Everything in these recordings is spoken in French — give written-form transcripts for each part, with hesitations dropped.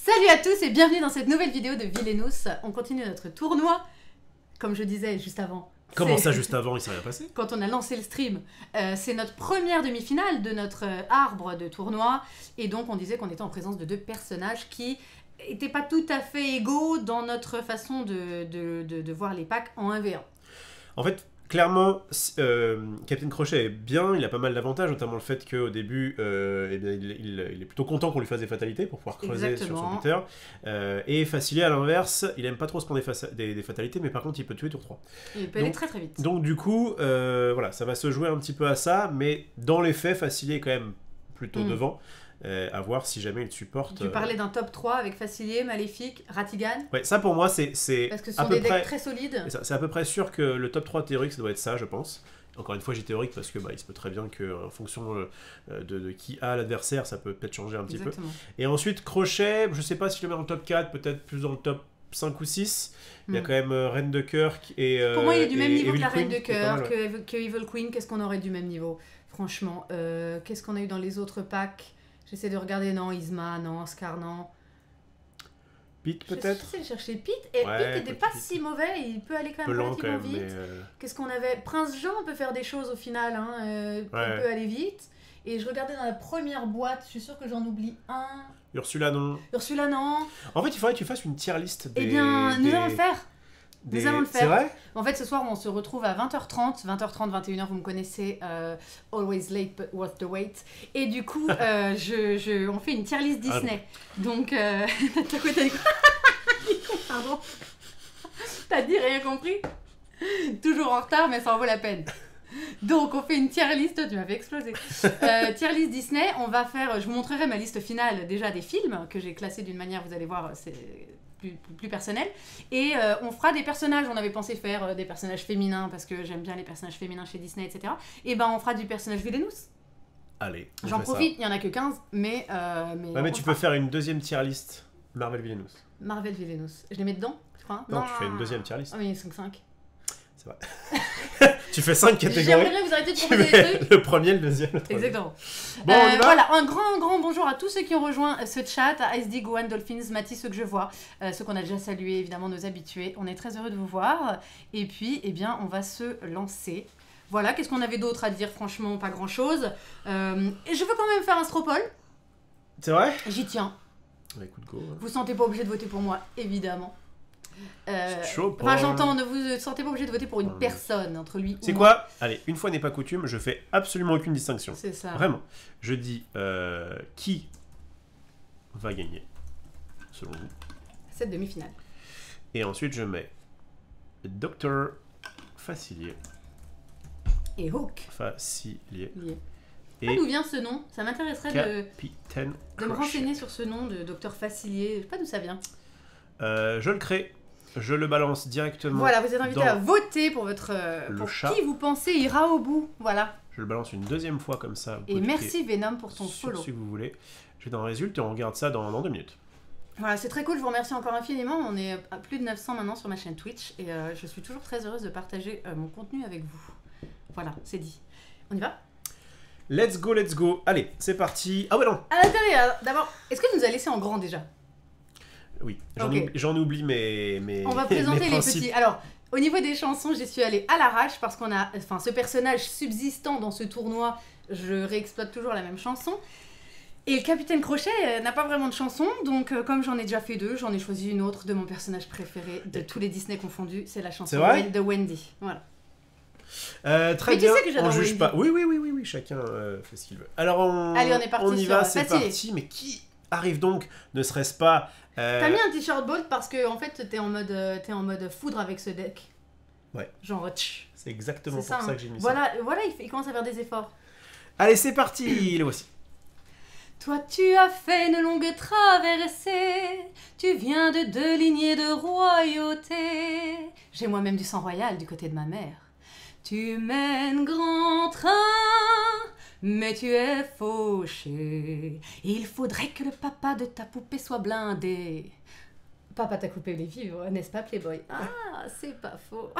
Salut à tous et bienvenue dans cette nouvelle vidéo de Villainous. On continue notre tournoi, comme je disais juste avant. Comment ça, juste avant, il s'est rien passé? Quand on a lancé le stream, c'est notre première demi-finale de notre arbre de tournoi. Et donc on disait qu'on était en présence de deux personnages qui n'étaient pas tout à fait égaux dans notre façon de voir les packs en 1v1. En fait, clairement, Captain Crochet est bien, il a pas mal d'avantages, notamment le fait qu'au début, eh bien, il est plutôt content qu'on lui fasse des fatalités pour pouvoir creuser sur son buteur. Et Facilier, à l'inverse, il aime pas trop se prendre des fatalités, mais par contre, il peut tuer tour 3. Et il peut aller très très vite. Donc du coup, voilà, ça va se jouer un petit peu à ça, mais dans les faits, Facilier est quand même plutôt devant. À voir si jamais il supporte. Tu parlais d'un top 3 avec Facilier, Maléfique, Ratigan. Ouais, ça pour moi c'est parce que ce sont des decks très solides. C'est à peu près sûr que le top 3 théorique ça doit être ça, je pense. Encore une fois, j'ai théorique parce que il se peut très bien qu'en fonction de qui a l'adversaire, ça peut peut-être changer un petit peu. Et ensuite, Crochet, je sais pas si je le mets dans le top 4, peut-être plus dans le top 5 ou 6. Il y a quand même Reine de Cœur et pour moi, il est du même niveau que la Queen, Reine de Cœur, que Evil Queen. Qu'est-ce qu'on aurait du même niveau? Franchement, qu'est-ce qu'on a eu dans les autres packs? J'essaie de regarder, non, Isma, non, Scar, non. Pete peut-être. J'essaie de chercher Pete, et Pete n'était pas si mauvais, il peut aller quand même relativement vite. Qu'est-ce qu'on avait? Prince Jean peut faire des choses au final, hein, il peut aller vite. Et je regardais dans la première boîte, je suis sûre que j'en oublie un. Ursula non. Ursula non. En fait, il faudrait que tu fasses une tier list des... Eh bien, nous allons le faire. Nous allons le faire. C'est vrai? En fait, ce soir, on se retrouve à 20h30, 21h, vous me connaissez, always late but worth the wait. Et du coup, on fait une tier list Disney. Donc, t'as quoi, t'as dit quoi? Pardon. T'as dit rien compris? Toujours en retard, mais ça en vaut la peine. Donc, on fait une tier list, tu m'as fait exploser. Tier list Disney, on va faire, je vous montrerai ma liste finale déjà des films que j'ai classés d'une manière, vous allez voir, c'est plus personnel. Et on fera des personnages, on avait pensé faire des personnages féminins parce que j'aime bien les personnages féminins chez Disney, etc. Et ben on fera du personnage Villainous. Allez, j'en profite, il n'y en a que 15, mais tu peux faire une deuxième tier list Marvel Villainous. Marvel Villainous. Je les mets dedans, tu crois? Non, tu fais une deuxième tier list. Ah oui, 5. C'est vrai. Tu fais 5 catégories. J'aimerais vous arrêter de proposer des trucs. Le premier, le deuxième, le troisième. Exactement. Bon, on y va. Voilà, un grand bonjour à tous ceux qui ont rejoint ce chat, à SD, Gohan, Dolphins, Mathis, ceux que je vois, ceux qu'on a déjà salués, évidemment nos habitués. On est très heureux de vous voir. Et puis, eh bien, on va se lancer. Voilà, qu'est-ce qu'on avait d'autre à dire? Franchement, pas grand-chose. Et je veux quand même faire un Stropole. C'est vrai? J'y tiens. Bah, écoute, go. Vous ne sentez pas obligé de voter pour moi, évidemment. Chaud, enfin, j'entends, ne vous sentez pas obligé de voter pour une personne entre lui ou moi. C'est quoi? Allez, une fois n'est pas coutume, je fais absolument aucune distinction. C'est ça. Vraiment. Je dis qui va gagner, selon vous. Cette demi-finale. Et ensuite, je mets Docteur Facilier. Et Hook. Facilier. Et d'où vient ce nom? Ça m'intéresserait de me renseigner sur ce nom de Docteur Facilier. Je sais pas d'où ça vient. Je le crée. Je le balance directement. Voilà, vous êtes invité à voter pour qui vous pensez ira au bout. Voilà. Je le balance une deuxième fois comme ça. Et merci Venom pour ton follow. Si vous voulez. Je vais dans le résultat et on regarde ça dans 2 minutes. Voilà, c'est très cool. Je vous remercie encore infiniment. On est à plus de 900 maintenant sur ma chaîne Twitch. Et je suis toujours très heureuse de partager mon contenu avec vous. Voilà, c'est dit. On y va? Let's go. Allez, c'est parti. Ah ouais, non. Attendez, d'abord, est-ce que tu nous as laissé en grand déjà? Oui, j'en oublie mes on va présenter mes les petits. Alors, au niveau des chansons, j'y suis allée à l'arrache parce qu'on a, ce personnage subsistant dans ce tournoi, je réexploite toujours la même chanson. Et le Capitaine Crochet n'a pas vraiment de chanson, donc comme j'en ai déjà fait 2, j'en ai choisi une autre de mon personnage préféré de tous les Disney confondus, c'est la chanson de Wendy. Voilà. Très bien, tu sais que j'adore on juge Wendy. pas. Oui, chacun fait ce qu'il veut. Alors allez, on est parti. On y va, c'est parti. Mais qui arrive donc? Ne serait-ce pas T'as mis un t-shirt Bolt parce que en fait t'es en mode foudre avec ce deck. Ouais. Genre c'est exactement pour ça que j'ai mis ça. Voilà, il commence à faire des efforts. Allez, c'est parti. Le voici. Toi tu as fait une longue traversée, tu viens de 2 lignées de royauté. J'ai moi-même du sang royal du côté de ma mère. Tu mènes grand train, mais tu es fauché. Il faudrait que le papa de ta poupée soit blindé. Papa t'a coupé les vivres, n'est-ce pas Playboy? Ah, c'est pas faux.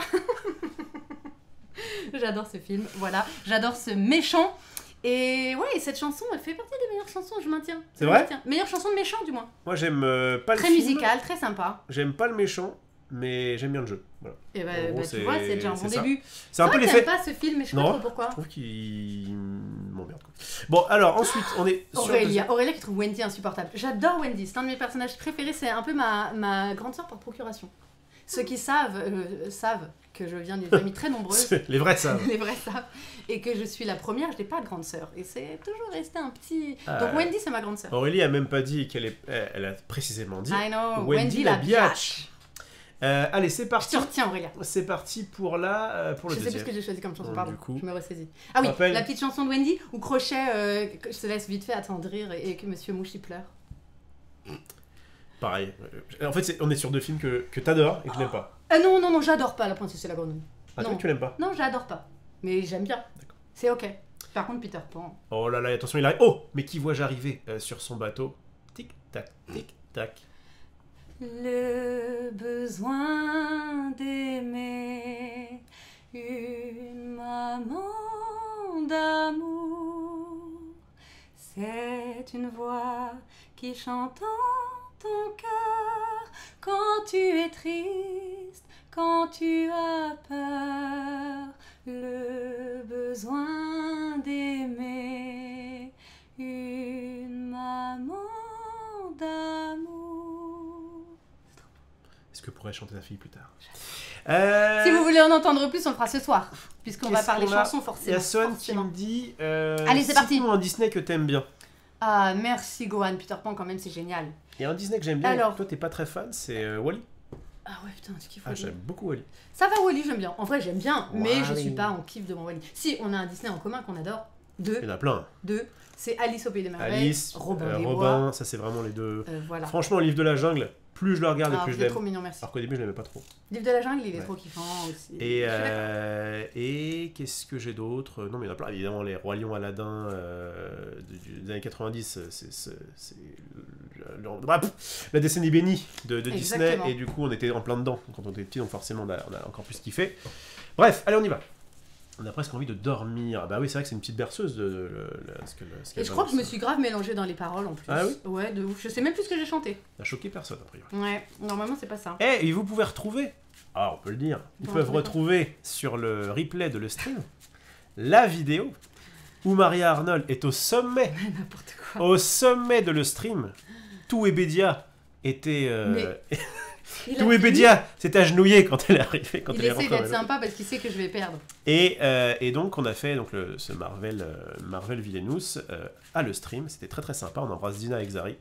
J'adore ce film, voilà. J'adore ce méchant. Et ouais, cette chanson, elle fait partie des meilleures chansons, je maintiens. C'est vrai ? Meilleure chanson de méchant, du moins. Moi, j'aime pas le film. Très musical, très sympa. J'aime pas le méchant, mais j'aime bien le jeu. Voilà. Et bah, tu vois, c'est déjà un bon début. C'est un peu l'effet. J'aime pas ce film, mais je sais pas trop pourquoi. Je trouve qu'il m'emmerde. Bon, alors ensuite, on est sur Aurélia qui trouve Wendy insupportable. J'adore Wendy, c'est un de mes personnages préférés, c'est un peu ma grande sœur par procuration. Ceux qui savent que je viens d'une famille très nombreuse. Les vrais savent. Les vrais savent. Et que je suis la première, je n'ai pas de grande sœur. Et c'est toujours resté un petit... Donc Wendy, c'est ma grande sœur. Aurélie a même pas dit qu'elle est... Elle a précisément dit... I know, Wendy la biatch. Allez, c'est parti. Je te retiens, Aurélia. C'est parti pour le deuxième. Je sais plus ce que j'ai choisi comme chanson, pardon. Du coup, je me ressaisis. Ah oui, la petite chanson de Wendy où Crochet, je te laisse vite fait attendrir et que Monsieur Mouche y pleure. Pareil. En fait, on est sur deux films que t'adores et que je n'aime pas. Non, j'adore pas La Princesse et la Grenouille. Ah, toi, tu l'aimes pas? Non, j'adore pas. Mais j'aime bien. C'est ok. Par contre, Peter Pan... Oh là là, attention, il arrive. Oh, mais qui vois-je arriver sur son bateau? Tic-tac, tic-tac. Le besoin d'aimer une maman d'amour, c'est une voix qui chante en ton cœur quand tu es triste, quand tu as peur. Le besoin d'aimer une maman d'amour. Est-ce que pourrais chanter ta fille plus tard? Si vous voulez en entendre plus, on le fera ce soir, puisqu'on va parler chansons forcément. Il y a Son qui me dit allez, c'est parti. un Disney que t'aimes bien. Ah, merci Gohan, Peter Pan quand même, c'est génial. Il y a un Disney que j'aime bien, alors... toi t'es pas très fan, c'est Wall-E. Ah ouais, putain, ce qu'il faut. Ah, j'aime beaucoup Wall-E. Ça va, Wall-E, j'aime bien. En vrai, j'aime bien, mais je suis pas en kiff devant Wall-E. Si, on a un Disney en commun qu'on adore. Deux. Il y en a plein. Deux. C'est Alice au Pays des Merveilles. Alice, Robin, ça c'est vraiment les deux. Voilà. Franchement, le Livre de la Jungle, plus je le regarde et plus je l'aime. Trop mignon, merci. Alors qu'au début, je l'aimais pas trop. Le Livre de la Jungle, il est trop kiffant aussi. Et qu'est-ce que j'ai d'autre? Non, mais il y en a plein. Évidemment, les Rois Lions, Aladdin des années 90, c'est la décennie bénie de Disney. Et du coup, on était en plein dedans quand on était petit, donc forcément, on a encore plus kiffé. Bref, allez, on y va. On a presque envie de dormir. Bah oui, c'est vrai que c'est une petite berceuse et je crois que je me suis grave mélangée dans les paroles en plus. Ah oui? Ouais, de ouf. Je sais même plus ce que j'ai chanté. Ça a choqué personne, a priori. Ouais, normalement c'est pas ça. Et vous pouvez retrouver, on peut le dire, vous pouvez retrouver sur le replay de le stream la vidéo où Maria Arnold est au sommet. N'importe quoi. Au sommet de le stream. Tout Webedia était... Tout Webedia s'est agenouillé quand elle est arrivée. Il essaie d'être sympa parce qu'il sait que je vais perdre. Et donc on a fait ce Marvel Villainous à le stream. C'était très très sympa. On embrasse Dina et Xari.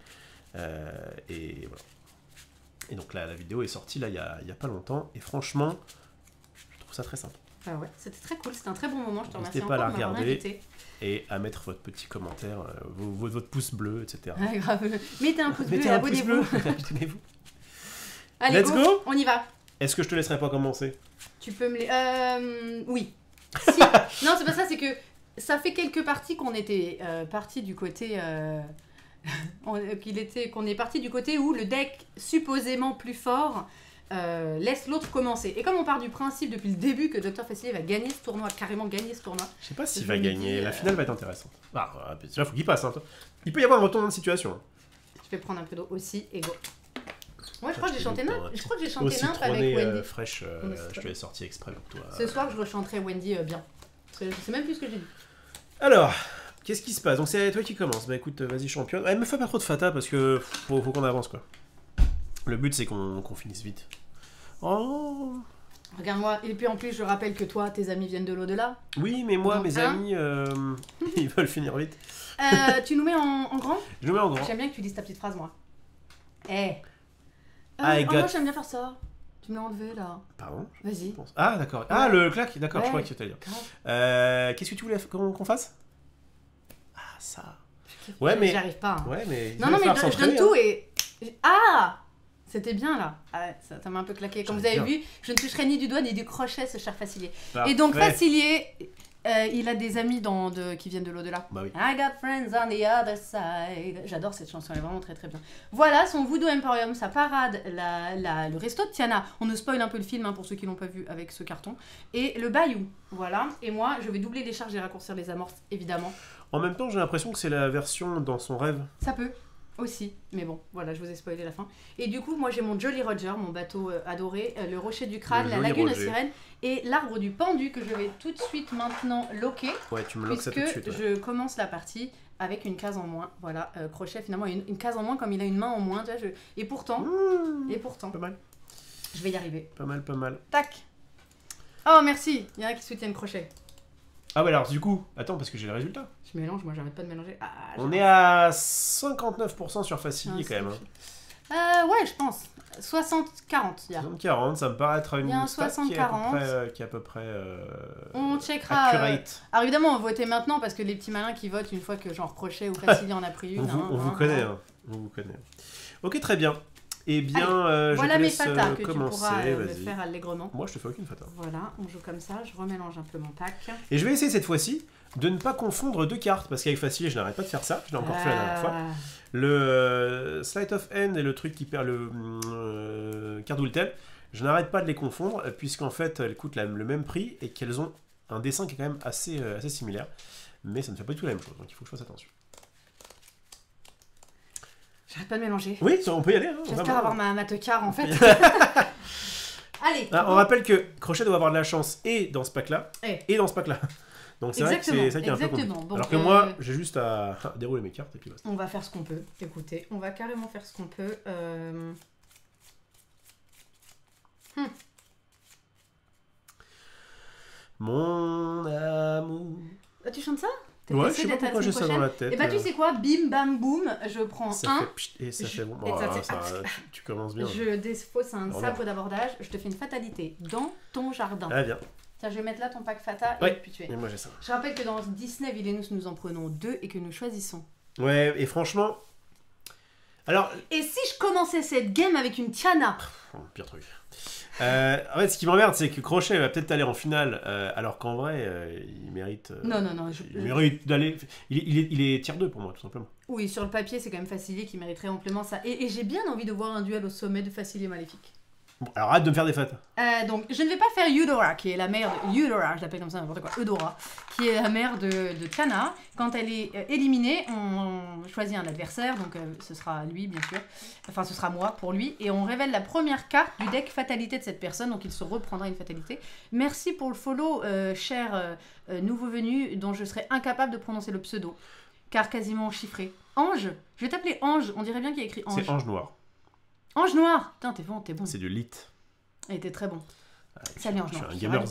Et voilà. Et donc là, la vidéo est sortie là il y a pas longtemps. Et franchement, je trouve ça très sympa. Ah ouais, c'était très cool. C'était un très bon moment. Je te remercie encore de m'avoir invité. Et à mettre votre petit commentaire, votre pouce bleu, etc. Ah, grave. Mettez un pouce bleu et abonnez-vous. Abonnez-vous. Allez, let's go. On y va. Est-ce que je te laisserai pas commencer? Tu peux me les... oui. Si. Non, c'est pas ça, c'est que ça fait quelques parties qu'on était parti du côté... qu'on est parti du côté où le deck supposément plus fort laisse l'autre commencer. Et comme on part du principe depuis le début que Dr Facilier va gagner ce tournoi, carrément gagner ce tournoi... Je sais pas s'il va gagner, la finale va être intéressante. Là, faut qu'il passe. Hein. Il peut y avoir un retournement de situation. Je vais prendre un peu d'eau aussi, et go. Moi, je crois que j'ai chanté Nymphe. Je crois que j'ai chanté Nymphe avec Wendy. Fraîche, je te l'ai sorti exprès pour toi. Ce soir, je rechanterai Wendy bien. Je sais même plus ce que j'ai dit. Alors, qu'est-ce qui se passe? Donc, c'est toi qui commence. Bah écoute, vas-y, championne. Me fais pas trop de fata parce que faut qu'on avance, quoi. Le but, c'est qu'on finisse vite. Oh! Regarde-moi. Et puis en plus, je rappelle que toi, tes amis viennent de l'au-delà. Oui, mais moi, mes amis, ils veulent finir vite. Tu nous mets en grand? Je nous mets en grand. J'aime bien que tu dises ta petite phrase, moi. Moi j'aime bien faire ça. Tu me l'as enlevé là. Pardon? Vas-y. Ah d'accord. Ah le claque. D'accord, je crois que tu allais dire. Qu'est-ce que tu voulais qu'on fasse? Ah ça. Ouais mais. J'y arrive pas. Hein. Ouais mais. Non mais je donne tout et. Ah! C'était bien là. Ah, ça m'a un peu claqué. Comme vous avez vu, je ne toucherai ni du doigt ni du crochet ce cher Facilier. Parfait. Et donc Facilier. Il a des amis qui viennent de l'au-delà. Bah oui. I got friends on the other side. J'adore cette chanson, elle est vraiment très très bien. Voilà, son Voodoo Emporium, sa parade, le resto de Tiana. On nous spoil un peu le film hein, pour ceux qui l'ont pas vu avec ce carton. Et le Bayou, voilà. Et moi, je vais doubler les charges et raccourcir les amorces, évidemment. En même temps, j'ai l'impression que c'est la version dans son rêve. Ça peut, aussi. Mais bon, voilà, je vous ai spoilé la fin. Et du coup, moi j'ai mon Jolly Roger, mon bateau adoré, le rocher du crâne, la lagune aux sirènes et l'arbre du pendu que je vais tout de suite maintenant loquer. Ouais, tu me loques ça tout de suite. Puisque je commence la partie avec une case en moins. Voilà, Crochet finalement une case en moins comme il a une main en moins. Tu vois, Et pourtant, Pas mal. Je vais y arriver. Pas mal, pas mal. Tac. Oh merci, il y en a qui soutiennent Crochet. Ah ouais, alors du coup, attends, parce que j'ai le résultat. Je mélange, moi j'arrête pas de mélanger. On est à 59% sur Facilier quand même. Ouais, je pense. 60-40. 60-40, ça me paraît être une stat qui est à peu près on checkera. Accurate. Alors évidemment, on votait maintenant parce que les petits malins qui votent une fois que genre Crochet ou Facilier en a pris une. On vous connaît. On vous connaît. Ok, très bien. Eh bien, voilà je mes te laisse fatas que commencer. tu pourras le faire allègrement. Moi, je te fais aucune fata. Voilà, on joue comme ça. Je remélange un peu mon pack. Et je vais essayer cette fois-ci de ne pas confondre deux cartes, parce qu'avec Facilier, je n'arrête pas de faire ça. Je l'ai encore fait la dernière fois. Le Sleight of Hand et le truc qui perd le Cardultel, je n'arrête pas de les confondre, puisqu'en fait, elles coûtent le même prix et qu'elles ont un dessin qui est quand même assez similaire. Mais ça ne fait pas du tout la même chose, donc il faut que je fasse attention. J'arrête pas de mélanger. Oui, on peut y aller. Hein, j'espère avoir ma teucar en fait. Allez. On rappelle que Crochet doit avoir de la chance et dans ce pack-là, et dans ce pack-là. Donc c'est vrai que c'est ça qui est un peu compliqué. Bon, alors que moi, j'ai juste à dérouler mes cartes et puis basta. On va faire ce qu'on peut. Écoutez, on va carrément faire ce qu'on peut. Mon amour. Tu chantes ça? Ouais, je sais pas pourquoi j'ai ça dans la tête. Et bah tu sais quoi, bim bam boum, je prends ça fait et ça fait bon. Tu commences bien. Je défausse un sabre d'abordage, je te fais une fatalité dans ton jardin. Ah bien. Tiens, je vais mettre là ton pack fata et puis tu es. Et moi j'ai ça. Je rappelle que dans Disney Villainous, nous en prenons 2 et que nous choisissons. Ouais, et franchement. Alors. Et si je commençais cette game avec une Tiana? Pire truc. En fait, ce qui m'emmerde, c'est que Crochet va peut-être aller en finale, alors qu'en vrai, il mérite. Non. Il mérite d'aller. Il est tier 2 pour moi, tout simplement. Oui, sur le papier, c'est quand même Facilier qui mériterait amplement ça. Et j'ai bien envie de voir un duel au sommet de Facilier Maléfique. Bon, alors arrête de me faire des fatas. Donc, je ne vais pas faire Eudora, qui est la mère de... Eudora, je l'appelle comme ça, n'importe quoi. Eudora, qui est la mère de Tiana. Quand elle est éliminée, on choisit un adversaire, donc ce sera lui, bien sûr. Enfin, ce sera moi, pour lui. Et on révèle la première carte du deck fatalité de cette personne, donc il se reprendra une fatalité. Merci pour le follow, cher nouveau venu, dont je serais incapable de prononcer le pseudo, car quasiment chiffré. Ange, je vais t'appeler Ange, on dirait bien qu'il y a écrit Ange. C'est Ange Noir. Ange Noir. Putain, t'es bon. C'est du lit. Elle était très bon. Salut Ange Noir. Je suis un gamer.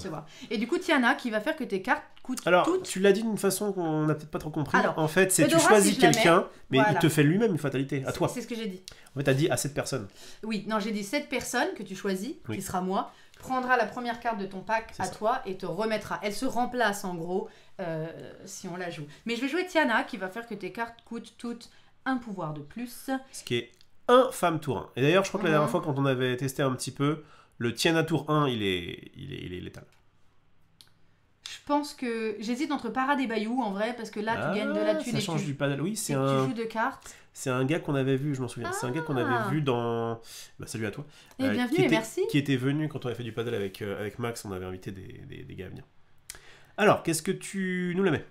Et du coup, Tiana, qui va faire que tes cartes coûtent alors, toutes... tu l'as dit d'une façon qu'on n'a peut-être pas trop compris. Alors, en fait, c'est Eudora, tu choisis quelqu'un, mais voilà. il te fait lui-même une fatalité, à toi. C'est ce que j'ai dit. En fait, t'as dit à cette personne. Oui, non, j'ai dit cette personne que tu choisis, qui sera moi, prendra la première carte de ton pack à toi et te remettra. Elle se remplace, en gros, si on la joue. Mais je vais jouer Tiana, qui va faire que tes cartes coûtent toutes un pouvoir de plus. Ce qui est un femme tour 1. Et d'ailleurs, je crois que la dernière fois, quand on avait testé un petit peu, le Tiana tour 1, il est létal. Je pense que j'hésite entre Parade et Bayou, en vrai, parce que là, tu gagnes de la thune ça change du paddle. Oui, tu joues de cartes. C'est un gars qu'on avait vu, je m'en souviens. C'est un gars qu'on avait vu dans... Bah, salut à toi. Et bienvenue et merci. Qui était venu quand on avait fait du paddle avec Max, on avait invité des gars à venir. Alors, qu'est-ce que tu nous la mets?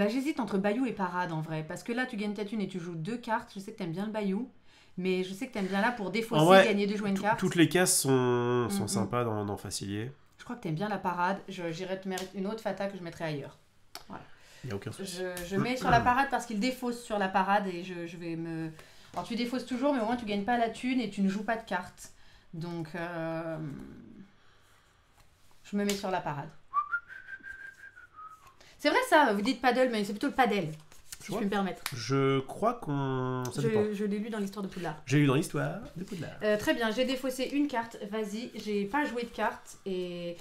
J'hésite entre Bayou et Parade en vrai, parce que là tu gagnes ta thune et tu joues 2 cartes. Je sais que t'aimes bien le Bayou, mais je sais que t'aimes bien là pour défausser, gagner 2 jouer une carte. Toutes les cases sont sympas dans Facilier. Je crois que t'aimes bien la Parade. J'irai te mettre une autre fata que je mettrai ailleurs. Voilà. Il n'y a aucun souci. Je mets sur la Parade parce qu'il défausse sur la Parade et je vais me... Alors tu défausses toujours, mais au moins tu gagnes pas la thune et tu ne joues pas de cartes. Donc je me mets sur la Parade. C'est vrai ça, vous dites paddle, mais c'est plutôt le padel, si je puis me permettre. Je crois qu'on... Je l'ai lu dans l'histoire de Poudlard. J'ai lu dans l'histoire de Poudlard. Très bien, j'ai défaussé une carte, vas-y, j'ai pas joué de carte, et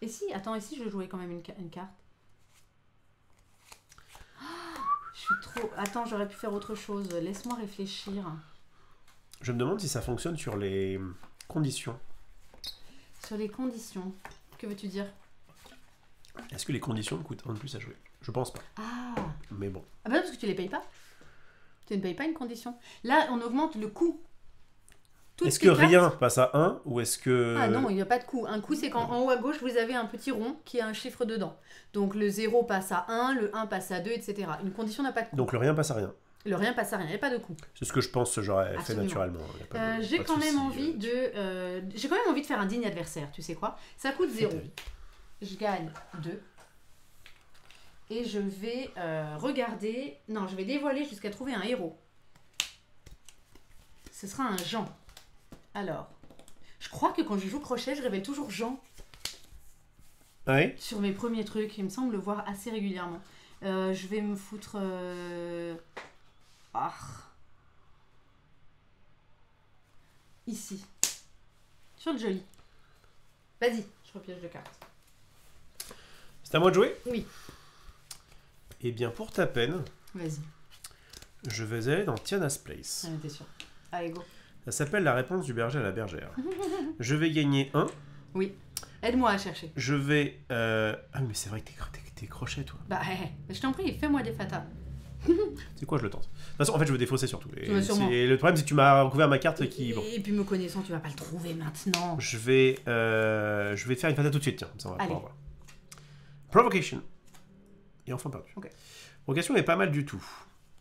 si, attends, et si je jouais quand même une carte? Je suis trop... Attends, j'aurais pu faire autre chose, laisse-moi réfléchir. Je me demande si ça fonctionne sur les conditions. Sur les conditions... Que veux-tu dire? Est-ce que les conditions coûtent un de plus à jouer? Je pense pas. Ah. Mais bon. Ah bah non, parce que tu les payes pas. Tu ne payes pas une condition. Là, on augmente le coût. Est-ce que rien passe à 1 ou est-ce que... Ah non, il n'y a pas de coup. Un coup, c'est quand en haut à gauche, vous avez un petit rond qui a un chiffre dedans. Donc le 0 passe à 1, le 1 passe à 2, etc. Une condition n'a pas de coup. Donc le rien passe à rien. Le rien passe à rien, il n'y a pas de coup. C'est ce que je pense que j'aurais fait naturellement. J'ai quand même envie de faire un digne adversaire, tu sais quoi? Ça coûte 0. Je gagne 2. Et je vais regarder... Non, je vais dévoiler jusqu'à trouver un héros. Ce sera un Jean. Alors, je crois que quand je joue crochet, je révèle toujours Jean. Oui. Sur mes premiers trucs, il me semble le voir assez régulièrement. Je vais me foutre... Ici. Sur le joli. Vas-y, je repiège de cartes. C'est à moi de jouer? Oui. Eh bien, pour ta peine, vas-y. Je vais aller dans Tiana's Place. Ah, t'es sûr. Allez, go. Ça s'appelle La réponse du berger à la bergère. Je vais gagner 1. Oui. Aide-moi à chercher. Je vais... Ah, mais c'est vrai que t'es crochet, toi. Bah, je t'en prie, fais-moi des fatas. C'est quoi, je le tente. De toute façon, en fait, je veux défausser surtout. Et le problème, c'est que tu m'as recouvert ma carte qui... Bon. Et puis, me connaissant, tu vas pas le trouver maintenant. Je vais faire une fata tout de suite, tiens. Ça, on va pouvoir voir. Provocation. Et enfant perdu. Okay. Provocation n'est pas mal du tout.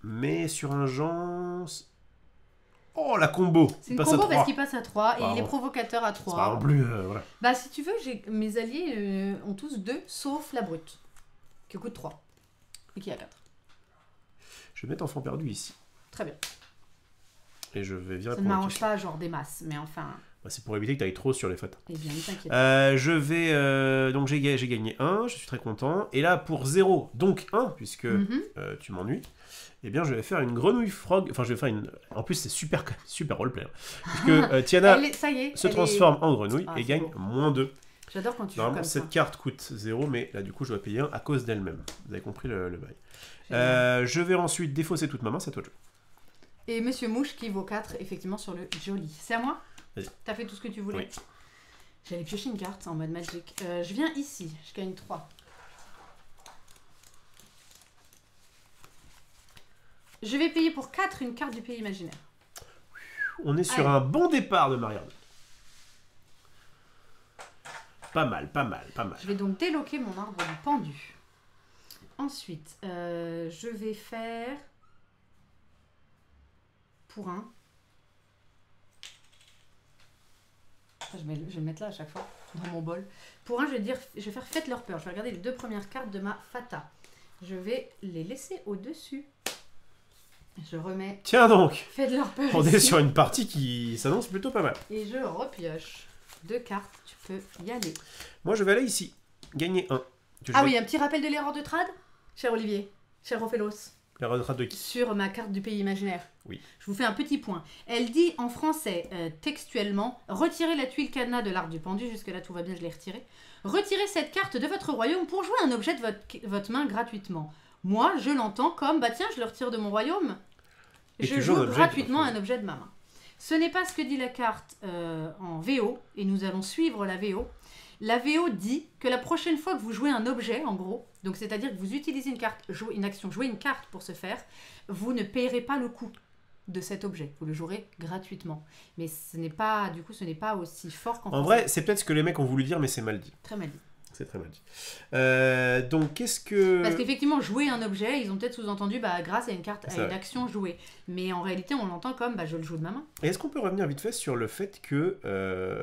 Mais sur un genre... Oh, la combo! C'est une combo parce qu'il passe à 3 et il est provocateur à 3. C'est pas non plus... voilà. Bah, si tu veux, mes alliés ont tous 2, sauf la brute, qui coûte 3 et qui a 4. Je vais mettre enfant perdu ici. Très bien. Et je vais virer. Ça ne m'arrange pas, genre des masses, mais enfin... Bah, c'est pour éviter que tu ailles trop sur les fatas. Eh bien, ne t'inquiète. Je vais... donc, j'ai gagné 1, je suis très content. Et là, pour 0, donc 1, puisque tu m'ennuies, eh bien, je vais faire une grenouille frog. Enfin, je vais faire une... En plus, c'est super roleplay. Hein. Puisque Tiana se transforme en grenouille et gagne -2. J'adore quand tu joues comme ça. Cette carte coûte 0, mais là, du coup, je dois payer 1 à cause d'elle-même. Vous avez compris le bail. Je vais ensuite défausser toute ma main, c'est à toi de jouer. Et Monsieur Mouche qui vaut 4, effectivement, sur le joli. C'est à moi? Vas-y. T'as fait tout ce que tu voulais? Oui. J'allais piocher une carte en mode magic. Je viens ici, je gagne 3. Je vais payer pour 4 une carte du pays imaginaire. On est sur un bon départ de Marianne. Pas mal. Je vais donc déloquer mon arbre du pendu. Ensuite, je vais faire... Pour 1. Je vais le mettre là à chaque fois, dans mon bol. Pour 1, je vais faire Faites leur peur. Je vais regarder les 2 premières cartes de ma Fata. Je vais les laisser au-dessus. Je remets... Tiens donc! Faites leur peur. On est sur une partie qui s'annonce plutôt pas mal. Et je repioche 2 cartes. Tu peux y aller. Moi, je vais aller ici. Gagner 1. Oui, un petit rappel de l'erreur de trad, cher Olivier, cher Ophélos. L'erreur de trad de qui? Sur ma carte du pays imaginaire. Oui. Je vous fais un petit point. Elle dit en français, textuellement, retirez la tuile cadenas de l'arbre du pendu. Jusque-là, tout va bien, je l'ai retiré. Retirez cette carte de votre royaume pour jouer un objet de votre main gratuitement. Moi, je l'entends comme, bah tiens, je le retire de mon royaume. Et je joue gratuitement un objet de ma main. Ce n'est pas ce que dit la carte en VO, et nous allons suivre la VO. La VO dit que la prochaine fois que vous jouez un objet, en gros, donc c'est-à-dire que vous utilisez une action, jouer une carte pour ce faire, vous ne payerez pas le coût de cet objet. Vous le jouerez gratuitement. Mais ce n'est pas aussi fort qu'en français. En vrai, c'est peut-être ce que les mecs ont voulu dire, mais c'est mal dit. Très mal dit. C'est très mal dit. Donc, qu'est-ce que... Parce qu'effectivement, jouer un objet, ils ont peut-être sous-entendu grâce à une carte, à une action jouée. Mais en réalité, on l'entend comme je le joue de ma main. Et est-ce qu'on peut revenir vite fait sur le fait que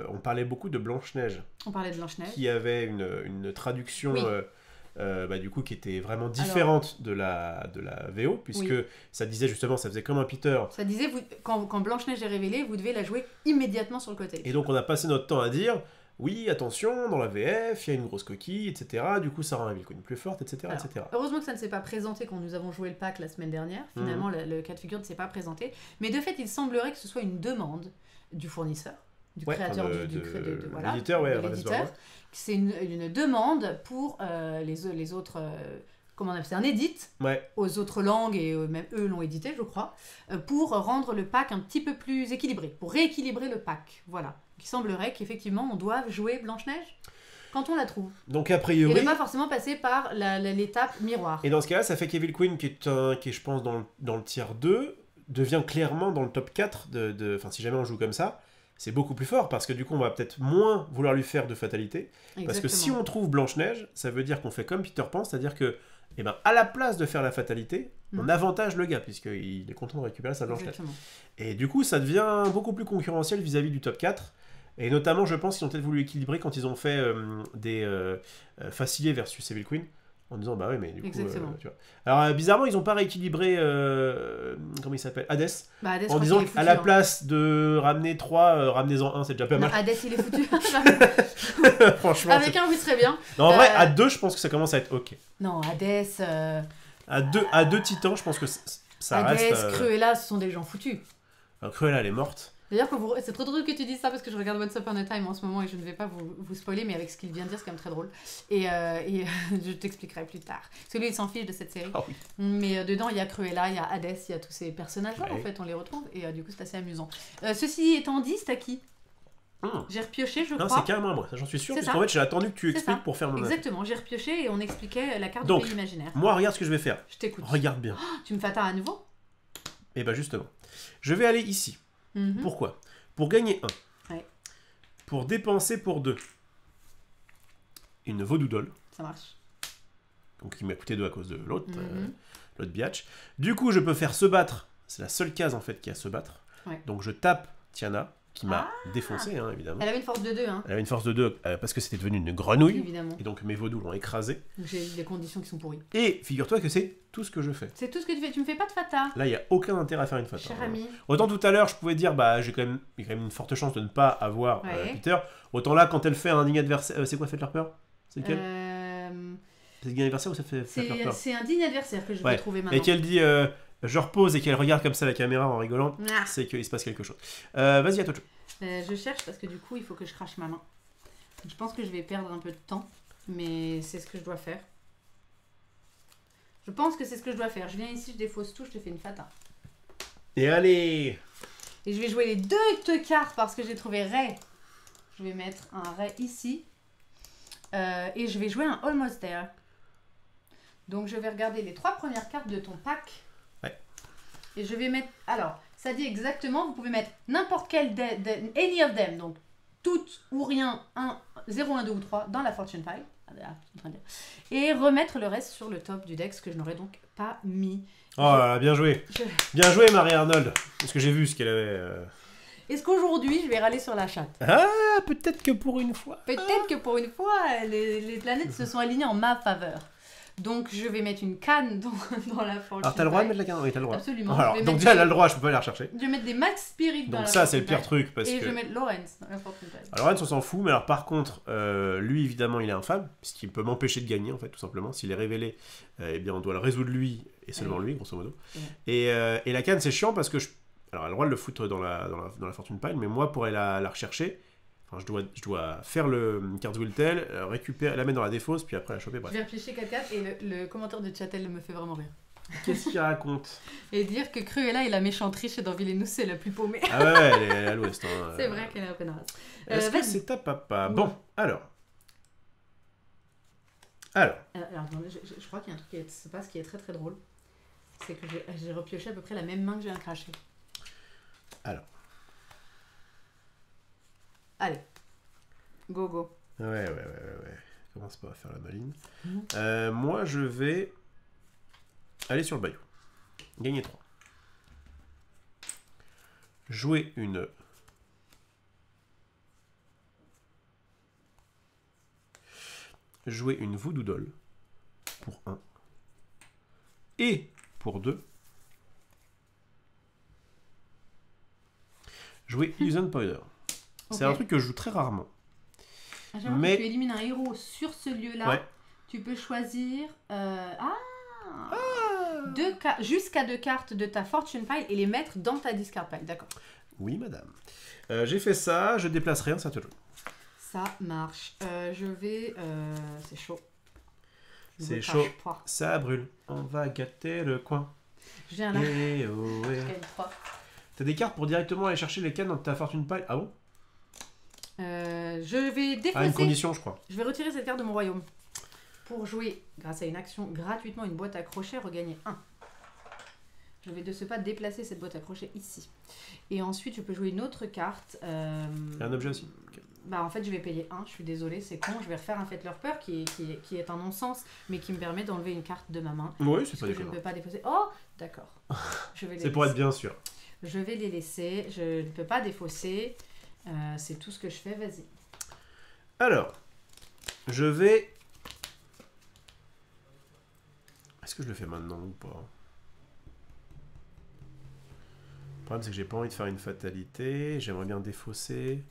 on parlait beaucoup de Blanche-Neige? On parlait de Blanche-Neige. Qui avait une traduction... Oui. Du coup, qui était vraiment différente de la VO, puisque ça disait justement, ça faisait comme un Peter. Ça disait, quand Blanche-Neige est révélée, vous devez la jouer immédiatement sur le côté. Et donc, on a passé notre temps à dire... Oui, attention, dans la VF, il y a une grosse coquille, etc. Du coup, ça rend la Vilcoin plus forte, etc. Alors, etc. Heureusement que ça ne s'est pas présenté quand nous avons joué le pack la semaine dernière. Finalement, le cas de figure ne s'est pas présenté. Mais de fait, il semblerait que ce soit une demande du fournisseur, du créateur, de l'éditeur. C'est une demande pour les autres... comment on appelle ça, un edit aux autres langues, et même eux l'ont édité, je crois, pour rendre le pack un petit peu plus équilibré, pour rééquilibrer le pack. Voilà. Il semblerait qu'effectivement on doive jouer Blanche-Neige quand on la trouve. Donc a priori... Et ne pas forcément passer par l'étape miroir. Et dans ce cas-là, ça fait qu'Evil Queen, qui est je pense, dans le tiers 2, devient clairement dans le top 4, enfin si jamais on joue comme ça, c'est beaucoup plus fort parce que du coup on va peut-être moins vouloir lui faire de fatalité. Exactement. Parce que si on trouve Blanche-Neige, ça veut dire qu'on fait comme Peter Pan, c'est-à-dire que eh ben, à la place de faire la fatalité, on avantage le gars puisqu'il est content de récupérer sa Blanche-Neige. Et du coup ça devient beaucoup plus concurrentiel vis-à-vis du top 4. Et notamment je pense qu'ils ont peut-être voulu équilibrer quand ils ont fait des Facilier versus Evil Queen. En disant, bah ouais, mais du coup. Tu vois. Alors, bizarrement, ils n'ont pas rééquilibré. Comment il s'appelle Hades. Bah, Hades, en disant qu'à la place de ramener 3, ramenez-en 1, c'est déjà pas mal. Hades, il est foutu. Franchement. Avec un, oui, très bien. Non, en vrai, à 2, je pense que ça commence à être ok. Non, Hades. À 2 titans, je pense que ça Hades, reste. Cruella, ce sont des gens foutus. Alors, Cruella, elle est morte. D'ailleurs, c'est trop drôle que tu dises ça parce que je regarde Once Upon a Time en ce moment et je ne vais pas vous spoiler, mais avec ce qu'il vient de dire, c'est quand même très drôle. Et je t'expliquerai plus tard. Parce que lui, il s'en fiche de cette série. Oh oui. Mais dedans, il y a Cruella, il y a Hades, il y a tous ces personnages-là, en fait, on les retrouve. Et du coup, c'est assez amusant. Ceci étant dit, c'est à qui J'ai repioché, je crois. Non, c'est carrément à moi, ça j'en suis sûr. Parce qu'en fait, j'ai attendu que tu expliques pour faire mon Exactement, j'ai repioché et on expliquait la carte donc, du pays imaginaire. Moi, regarde ce que je vais faire. Je t'écoute. Regarde bien. Oh, tu me fais attendre à nouveau Et bah, justement. Je vais aller ici. Pourquoi pour gagner 1. Ouais. Pour dépenser pour 2. Une Vaudou Doll. Ça marche. Donc il m'a coûté 2 à cause de l'autre, l'autre biatch. Du coup, je peux faire se battre. C'est la seule case en fait qui a se battre. Ouais. Donc je tape Tiana, qui m'a défoncé, hein, évidemment. Elle avait une force de 2. Hein. Elle avait une force de 2 parce que c'était devenu une grenouille. Évidemment. Et donc mes vaudous l'ont écrasé. Donc j'ai des conditions qui sont pourries. Et figure-toi que c'est tout ce que je fais. C'est tout ce que tu fais. Tu me fais pas de fata. Là, il n'y a aucun intérêt à faire une fata. Cher ami. Autant tout à l'heure, je pouvais dire, bah, j'ai quand même une forte chance de ne pas avoir Peter. Autant là, quand elle fait un digne adversaire. C'est quoi, faites-leur peur? C'est lequel C'est le digne adversaire ou ça fait leur peur? C'est un digne adversaire que je vais trouver maintenant. Et qu'elle dit je repose et qu'elle regarde comme ça la caméra en rigolant, c'est qu'il se passe quelque chose. Vas-y, à toi. Je cherche parce que du coup, il faut que je crache ma main. Je pense que je vais perdre un peu de temps, mais c'est ce que je dois faire. Je pense que c'est ce que je dois faire. Je viens ici, je défausse tout, je te fais une fata. Et allez! Et je vais jouer les 2 cartes parce que j'ai trouvé Ray. Je vais mettre un Ray ici. Et je vais jouer un Almost There. Donc je vais regarder les 3 premières cartes de ton pack. Ouais. Et je vais mettre... Alors, ça dit exactement, vous pouvez mettre n'importe quel any of them. Donc, toutes ou rien, 0, 1, 2 ou 3 dans la Fortune Pile. Et remettre le reste sur le top du deck, ce que je n'aurais donc pas mis. Oh là là, bien joué. Bien joué, Marie-Arnold. Parce que j'ai vu ce qu'elle avait... Est-ce qu'aujourd'hui, je vais râler sur la chatte? Ah, peut-être que pour une fois. Peut-être que pour une fois, les planètes se sont alignées en ma faveur. Donc, je vais mettre une canne dans la Fortune. Alors, t'as le droit de mettre la canne? Oui, t'as le droit. Absolument. Alors, donc déjà, elle a le droit, je peux pas aller la rechercher. Je vais mettre des Max Spirit dans la Donc ça, c'est le pire truc. Parce et que... je vais mettre Lorenz dans la Fortune. Alors, Lorenz, on s'en fout, mais alors par contre, lui, évidemment, il est infâme, puisqu'il peut m'empêcher de gagner, en fait, tout simplement. S'il est révélé, eh bien, on doit le résoudre lui, et seulement lui, grosso modo. Et la canne, c'est chiant parce que alors, elle a le droit de le foutre dans la Fortune Pile, mais moi, pour aller la rechercher, enfin, je dois faire le carte Wiltel, récupérer, la mettre dans la défausse, puis après la choper. Bref. Je vais réfléchir 4-4 et le commentaire de Chatel me fait vraiment rire. Qu'est-ce qu'il raconte? Et dire que Cruella est la méchante riche et dans Villainous, c'est la plus paumée. Ah ouais, elle est à l'ouest. Hein, c'est vrai qu'elle est un peu naze. Est-ce que c'est ta papa? Bon, alors. Alors attendez, je crois qu'il y a un truc qui se passe qui est très très drôle. C'est que j'ai repioché à peu près la même main que je viens de cracher. Alors. Allez. Go, go. Ouais. Commence pas à faire la maline. Moi, je vais aller sur le bayou. Gagner 3. Jouer une... Jouer une Voodoo Doll pour 1. Et pour 2. Jouer Illusion Powder. C'est un truc que je joue très rarement. Mais tu élimines un héros sur ce lieu-là. Tu peux choisir jusqu'à 2 cartes de ta Fortune Pile et les mettre dans ta Discard Pile. D'accord. Oui, madame. J'ai fait ça, je déplace rien, ça te joue. Ça marche. Je vais... c'est chaud. C'est chaud. Ça brûle. On va gâter le coin. Je viens là. T'as des cartes pour directement aller chercher les cannes dans ta Fortune Pile? Ah bon? Je vais défausser... À une condition, je crois. Je vais retirer cette carte de mon royaume. Pour jouer, grâce à une action, gratuitement une boîte à crochets, regagner 1. Je vais de ce pas déplacer cette boîte à crochets ici. Et ensuite, je peux jouer une autre carte. Un objet aussi. Okay. Bah, en fait, je vais payer 1. Je suis désolée, c'est con. Je vais refaire un Faites leur peur qui est un non-sens, mais qui me permet d'enlever une carte de ma main. Oui, c'est pas déconnant. Je ne peux pas défausser. Oh, d'accord. C'est pour être bien sûr. Je vais les laisser. Je ne peux pas défausser. C'est tout ce que je fais. Vas-y. Alors, je vais... Est-ce que je le fais maintenant ou pas? Le problème, c'est que j'ai pas envie de faire une fatalité. J'aimerais bien défausser.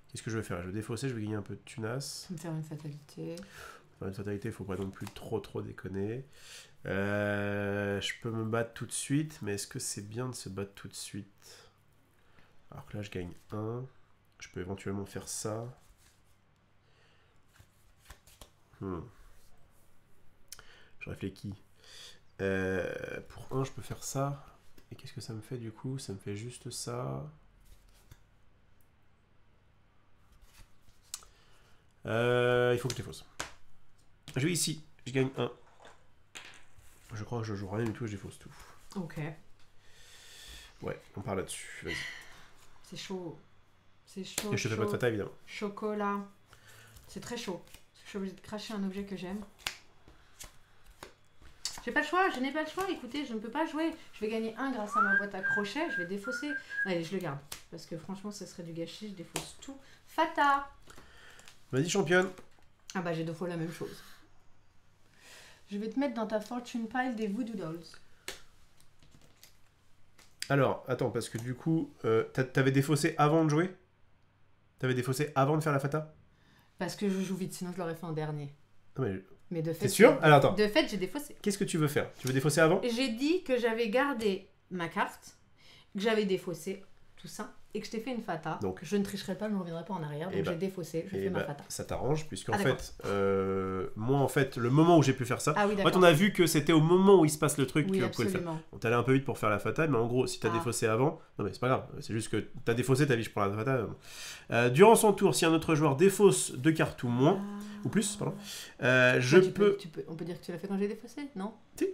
Qu'est-ce que je vais faire? Je vais défausser, je vais gagner un peu de tunas. Me faire une fatalité. Faire une fatalité, il faut pas non plus trop déconner. Je peux me battre tout de suite, mais est-ce que c'est bien de se battre tout de suite? Alors que là, je gagne 1. Je peux éventuellement faire ça. Je réfléchis. Pour 1, je peux faire ça. Et qu'est-ce que ça me fait du coup? Ça me fait juste ça. Il faut que je défausse. Je vais ici. Je gagne 1. Je crois que je joue rien du tout et je défausse tout. Ok. Ouais, on part là-dessus. Vas-y. C'est chaud. C'est chaud. Et je te fais pas de fata évidemment. Chocolat. C'est très chaud. Je suis obligée de cracher un objet que j'aime. J'ai pas le choix, je n'ai pas le choix. Écoutez, je ne peux pas jouer. Je vais gagner 1 grâce à ma boîte à crochets. Je vais défausser. Allez, je le garde. Parce que franchement, ce serait du gâchis. Je défausse tout. Fata. Vas-y, championne. Ah bah, j'ai 2 fois la même chose. Je vais te mettre dans ta fortune pile des voodoo dolls. Alors, attends, parce que du coup, t'avais défaussé avant de jouer? T'avais défaussé avant de faire la fata? Parce que je joue vite, sinon je l'aurais fait en dernier. Non mais... Mais de fait... T'es sûr? Alors attends. De fait, j'ai défaussé. Qu'est-ce que tu veux faire? Tu veux défausser avant? J'ai dit que j'avais gardé ma carte, que j'avais défaussé tout ça, et que je t'ai fait une fata. Donc, je ne tricherai pas, je ne reviendrai pas en arrière, donc j'ai défaussé, je fais ma fata. Ça t'arrange, puisqu'en fait, moi en fait, le moment où j'ai pu faire ça, en fait on a vu que c'était au moment où il se passe le truc que vous pouvez le faire. On t'allait un peu vite pour faire la fata, mais en gros, si t'as défaussé avant, non mais c'est pas grave, c'est juste que t'as défaussé ta vie, je prends la fata. Durant son tour, si un autre joueur défausse 2 cartes ou moins, ou plus, pardon, on peut dire que tu l'as fait quand j'ai défaussé, non? Si.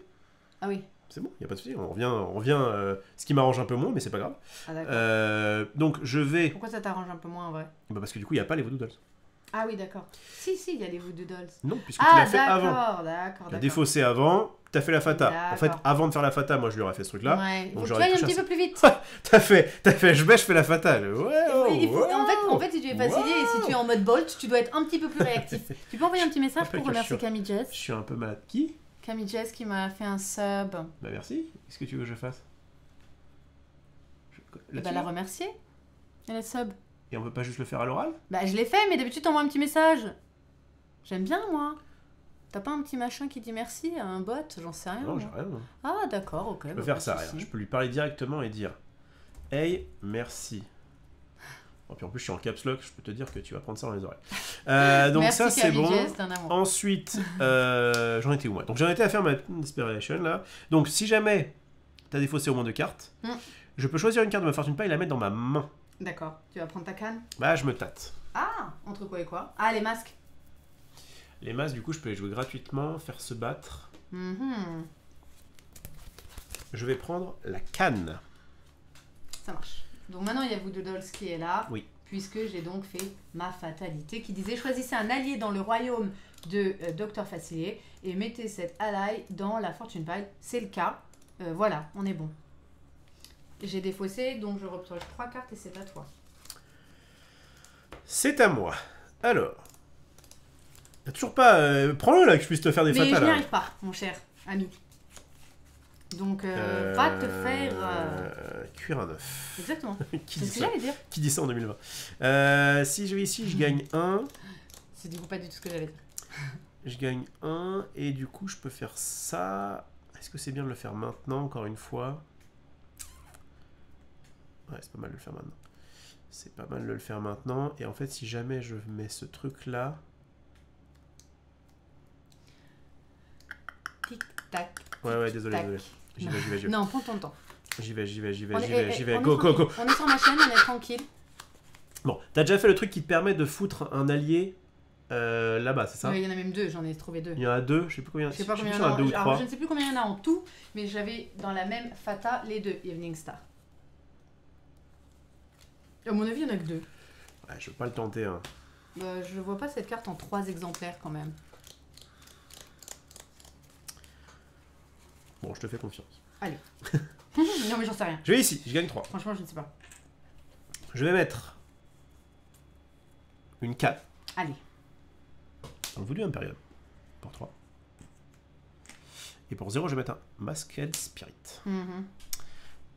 Ah oui. C'est bon, il n'y a pas de souci, on revient ce qui m'arrange un peu moins, mais c'est pas grave. Ah, donc je vais... Pourquoi ça t'arrange un peu moins en vrai? Parce que du coup, il n'y a pas les voodoo dolls. Ah oui, d'accord. Si, il y a les voodoo dolls. Non, puisque tu l'as fait avant. D'accord. Tu as défaussé avant, tu as fait la fata. En fait, avant de faire la fata, moi je lui aurais fait ce truc-là. Ouais, il faut que tu ailles un petit peu plus vite. T'as fait, je fais la fata. En fait, si tu es fatigué et si tu es en mode Bolt, tu dois être un petit peu plus réactif. Tu peux envoyer un petit message pour remercier Camille Jess? Je suis un peu malade. Qui? Camille Jess qui m'a fait un sub. Bah merci. Qu'est-ce que tu veux que je fasse? Bah la remercier. Elle est sub. Et on peut pas juste le faire à l'oral? Bah je l'ai fait, mais d'habitude t'envoies un petit message. J'aime bien moi. T'as pas un petit machin qui dit merci à un bot? J'en sais rien. Non, j'ai rien. Ah d'accord, ok. Je peux faire ça, rien. Je peux lui parler directement et dire hey, merci. Et puis en plus je suis en caps lock, je peux te dire que tu vas prendre ça dans les oreilles. Donc merci, ça c'est bon. Ensuite, j'en étais où moi? Donc j'en étais à faire ma inspiration là. Donc si jamais t'as défaussé au moins 2 cartes, je peux choisir une carte de ma fortune pile et la mettre dans ma main. D'accord. Tu vas prendre ta canne? Bah je me tâte. Ah, entre quoi et quoi? Ah, les masques. Les masques, du coup je peux les jouer gratuitement, faire se battre. Je vais prendre la canne. Ça marche. Donc maintenant il y a Voodoo Dolls qui est là, oui. Puisque j'ai donc fait ma fatalité qui disait choisissez un allié dans le royaume de Dr Facilier et mettez cet ally dans la fortune pile. C'est le cas. Voilà, on est bon. J'ai défaussé, donc je reprends 3 cartes et c'est à toi. C'est à moi. Alors, t'as toujours pas... prends-le là que je puisse te faire des fatales. Mais je n'y arrive pas, mon cher ami. Donc, va te faire... Cuire un œuf. Exactement. C'est ce que j'allais dire. Qui dit ça en 2020? Si je vais ici, je gagne 1. C'est du coup pas du tout ce que j'allais dire. Je gagne 1, et du coup, je peux faire ça. Est-ce que c'est bien de le faire maintenant, encore une fois? Ouais, c'est pas mal de le faire maintenant. C'est pas mal de le faire maintenant. Et en fait, si jamais je mets ce truc-là... Tic-tac. Ouais, désolé. J'y vais. Non, prends ton temps. J'y vais. Go. On est sur ma chaîne, on est tranquille. Bon, t'as déjà fait le truc qui te permet de foutre un allié Là-bas, c'est ça? Il y en a même 2, j'en ai trouvé 2. Il y en a 2, je sais plus combien. Je sais pas combien il y en a. Alors, je ne sais plus combien il y en a en tout, mais j'avais dans la même Fata les 2 Evening Star. À mon avis, il n'y en a que 2. Ouais, je veux pas le tenter. Hein. Bah, je vois pas cette carte en 3 exemplaires quand même. Bon, je te fais confiance. Allez. Non, mais j'en sais rien. Je vais ici, je gagne 3. Franchement, je ne sais pas. Je vais mettre une 4. Allez. Dans le Voodoo Imperium. Pour 3. Et pour 0, je vais mettre un Masked Spirit.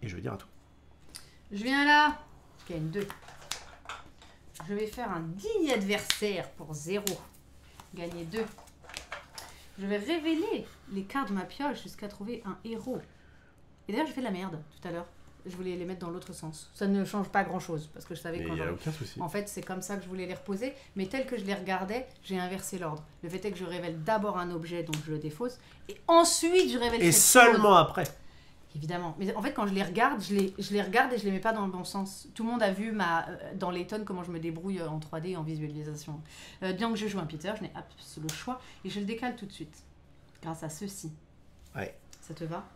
Et je vais dire à tout. Je viens là. Je gagne 2. Je vais faire un digne adversaire pour 0. Gagner 2. Je vais révéler les cartes de ma pioche jusqu'à trouver un héros. Et d'ailleurs, j'ai fait de la merde tout à l'heure. Je voulais les mettre dans l'autre sens. Ça ne change pas grand-chose, parce que je savais quand j'aurais... aucun souci. En fait, c'est comme ça que je voulais les reposer, mais tel que je les regardais, j'ai inversé l'ordre. Le fait est que je révèle d'abord un objet, donc je le défausse, et ensuite je révèle et cette seulement chose. Après. Évidemment. Mais en fait, quand je les regarde, je les regarde et je les mets pas dans le bon sens. Tout le monde a vu dans Layton comment je me débrouille en 3D, en visualisation. Bien que je joue un Peter, je n'ai pas le choix, et je le décale tout de suite, grâce à ceci. Ouais. Ça te va?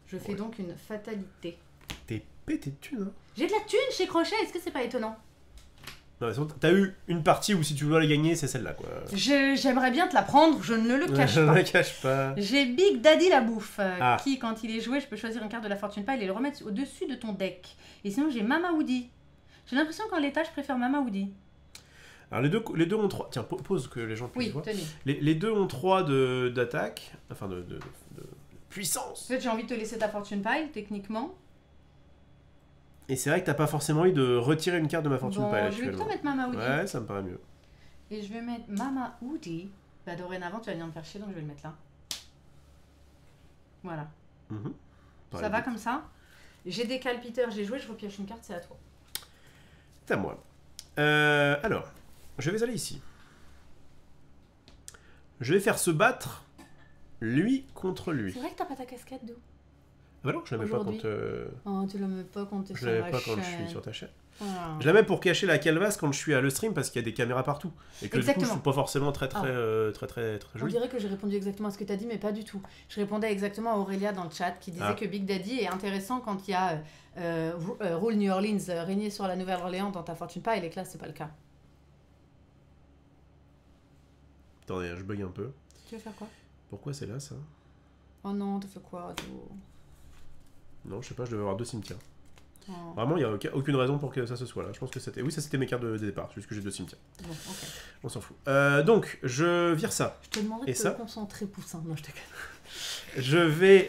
Je fais donc une fatalité. T'es pété de thunes, hein. J'ai de la thune chez Crochet, est-ce que c'est pas étonnant? Non, t'as eu une partie où si tu veux la gagner, c'est celle-là, quoi. J'aimerais bien te la prendre, je ne le cache je pas. ne le cache pas. J'ai Big Daddy la bouffe, qui, quand il est joué, je peux choisir une carte de la Fortune Pile et le remettre au-dessus de ton deck. Et sinon, j'ai Mama Woody. J'ai l'impression qu'en l'état, je préfère Mama Woody. Alors, les deux ont 3... Tiens, pose que les gens puissent voir. Tenez. Les deux ont 3 d'attaque, enfin de puissance. En fait, j'ai envie de te laisser ta Fortune Pile, techniquement. Et c'est vrai que t'as pas forcément envie de retirer une carte de ma Fortune Pile Je vais actuellement. plutôt mettre Mama Woody. Ouais, ça me paraît mieux. Et je vais mettre Mama Woody. Bah, dorénavant, tu vas venir me faire chier, donc je vais le mettre là. Voilà. Ça va comme ça? J'ai décalé Peter, j'ai joué, je repioche une carte, c'est à toi. C'est à moi. Alors, je vais aller ici. Je vais faire se battre lui contre lui. C'est vrai que t'as pas ta casquette d'eau. Ah bah non, je la mets pas quand... Oh, tu la mets pas quand t'es sur la la mets pas chaîne. quand je suis sur ta chaîne. Ah. Je la mets pour cacher la calvasse quand je suis à le stream parce qu'il y a des caméras partout. Et que Exactement. du coup, je suis pas forcément très On joli. dirait que j'ai répondu exactement à ce que t'as dit, mais pas du tout. Je répondais exactement à Aurélia dans le chat qui disait que Big Daddy est intéressant quand il y a Rule New Orleans, régner sur la Nouvelle-Orléans dans ta Fortune Pile, et que là, c'est pas le cas. Attendez, je bug un peu. Tu veux faire quoi? Pourquoi c'est là, ça? Oh non, t'as fait quoi, Ado? Non, je sais pas, je devais avoir 2 cimetières. Oh. Vraiment, il n'y a aucune raison pour que ça se soit là. Je pense que c'était... Oui, ça c'était mes cartes de départ, juste que j'ai 2 cimetières. Bon, ok. On s'en fout. Donc, je vire ça. Je te demanderais de te concentrer, Poussin. Non, je te calme. Je vais...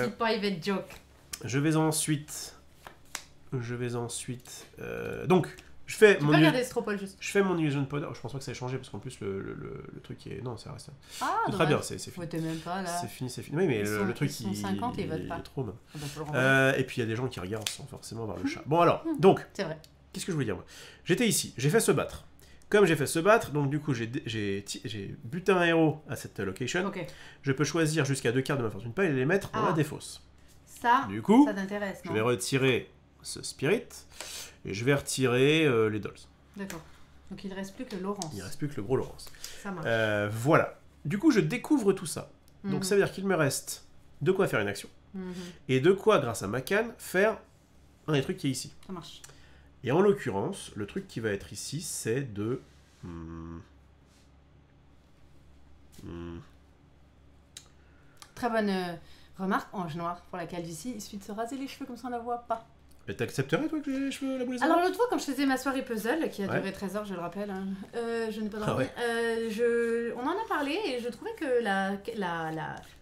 Petite private joke. Je vais ensuite... Donc, je fais mon... Je fais mon Illusion Powder. Je pense pas que ça ait changé parce qu'en plus le truc est... Non, ça reste... Ah, c'est très bien, c'est fini. Ouais, t'es même pas là. C'est fini. Oui, mais le truc ils sont 50 et ils votent pas. est trop même. Ah, et puis il y a des gens qui regardent sans forcément voir le chat. Bon alors, donc... C'est vrai. Qu'est-ce que je voulais dire moi? J'étais ici, j'ai fait se battre. Comme j'ai fait se battre, donc du coup j'ai buté un héros à cette location. Okay. Je peux choisir jusqu'à 2 cartes de ma Fortune Pile et les mettre dans la défausse. Ça, du coup, ça t'intéresse, non? Je vais retirer ce Spirit et je vais retirer les Dolls. D'accord. Donc il ne reste plus que Laurence. Il ne reste plus que le gros Laurence. Ça marche. Voilà. Du coup, je découvre tout ça. Donc ça veut dire qu'il me reste de quoi faire une action. Et de quoi, grâce à ma canne, faire un des trucs qui est ici. Ça marche. Et en l'occurrence, le truc qui va être ici, c'est de... Très bonne remarque, Ange Noir, pour la calvitie. Il suffit de se raser les cheveux, comme ça on la voit pas. Mais t'accepterais, toi, que j'ai les cheveux la boule? Alors l'autre fois, quand je faisais ma soirée puzzle, qui a duré 13 heures, je le rappelle, hein, je n'ai pas dormi, on en a parlé et je trouvais que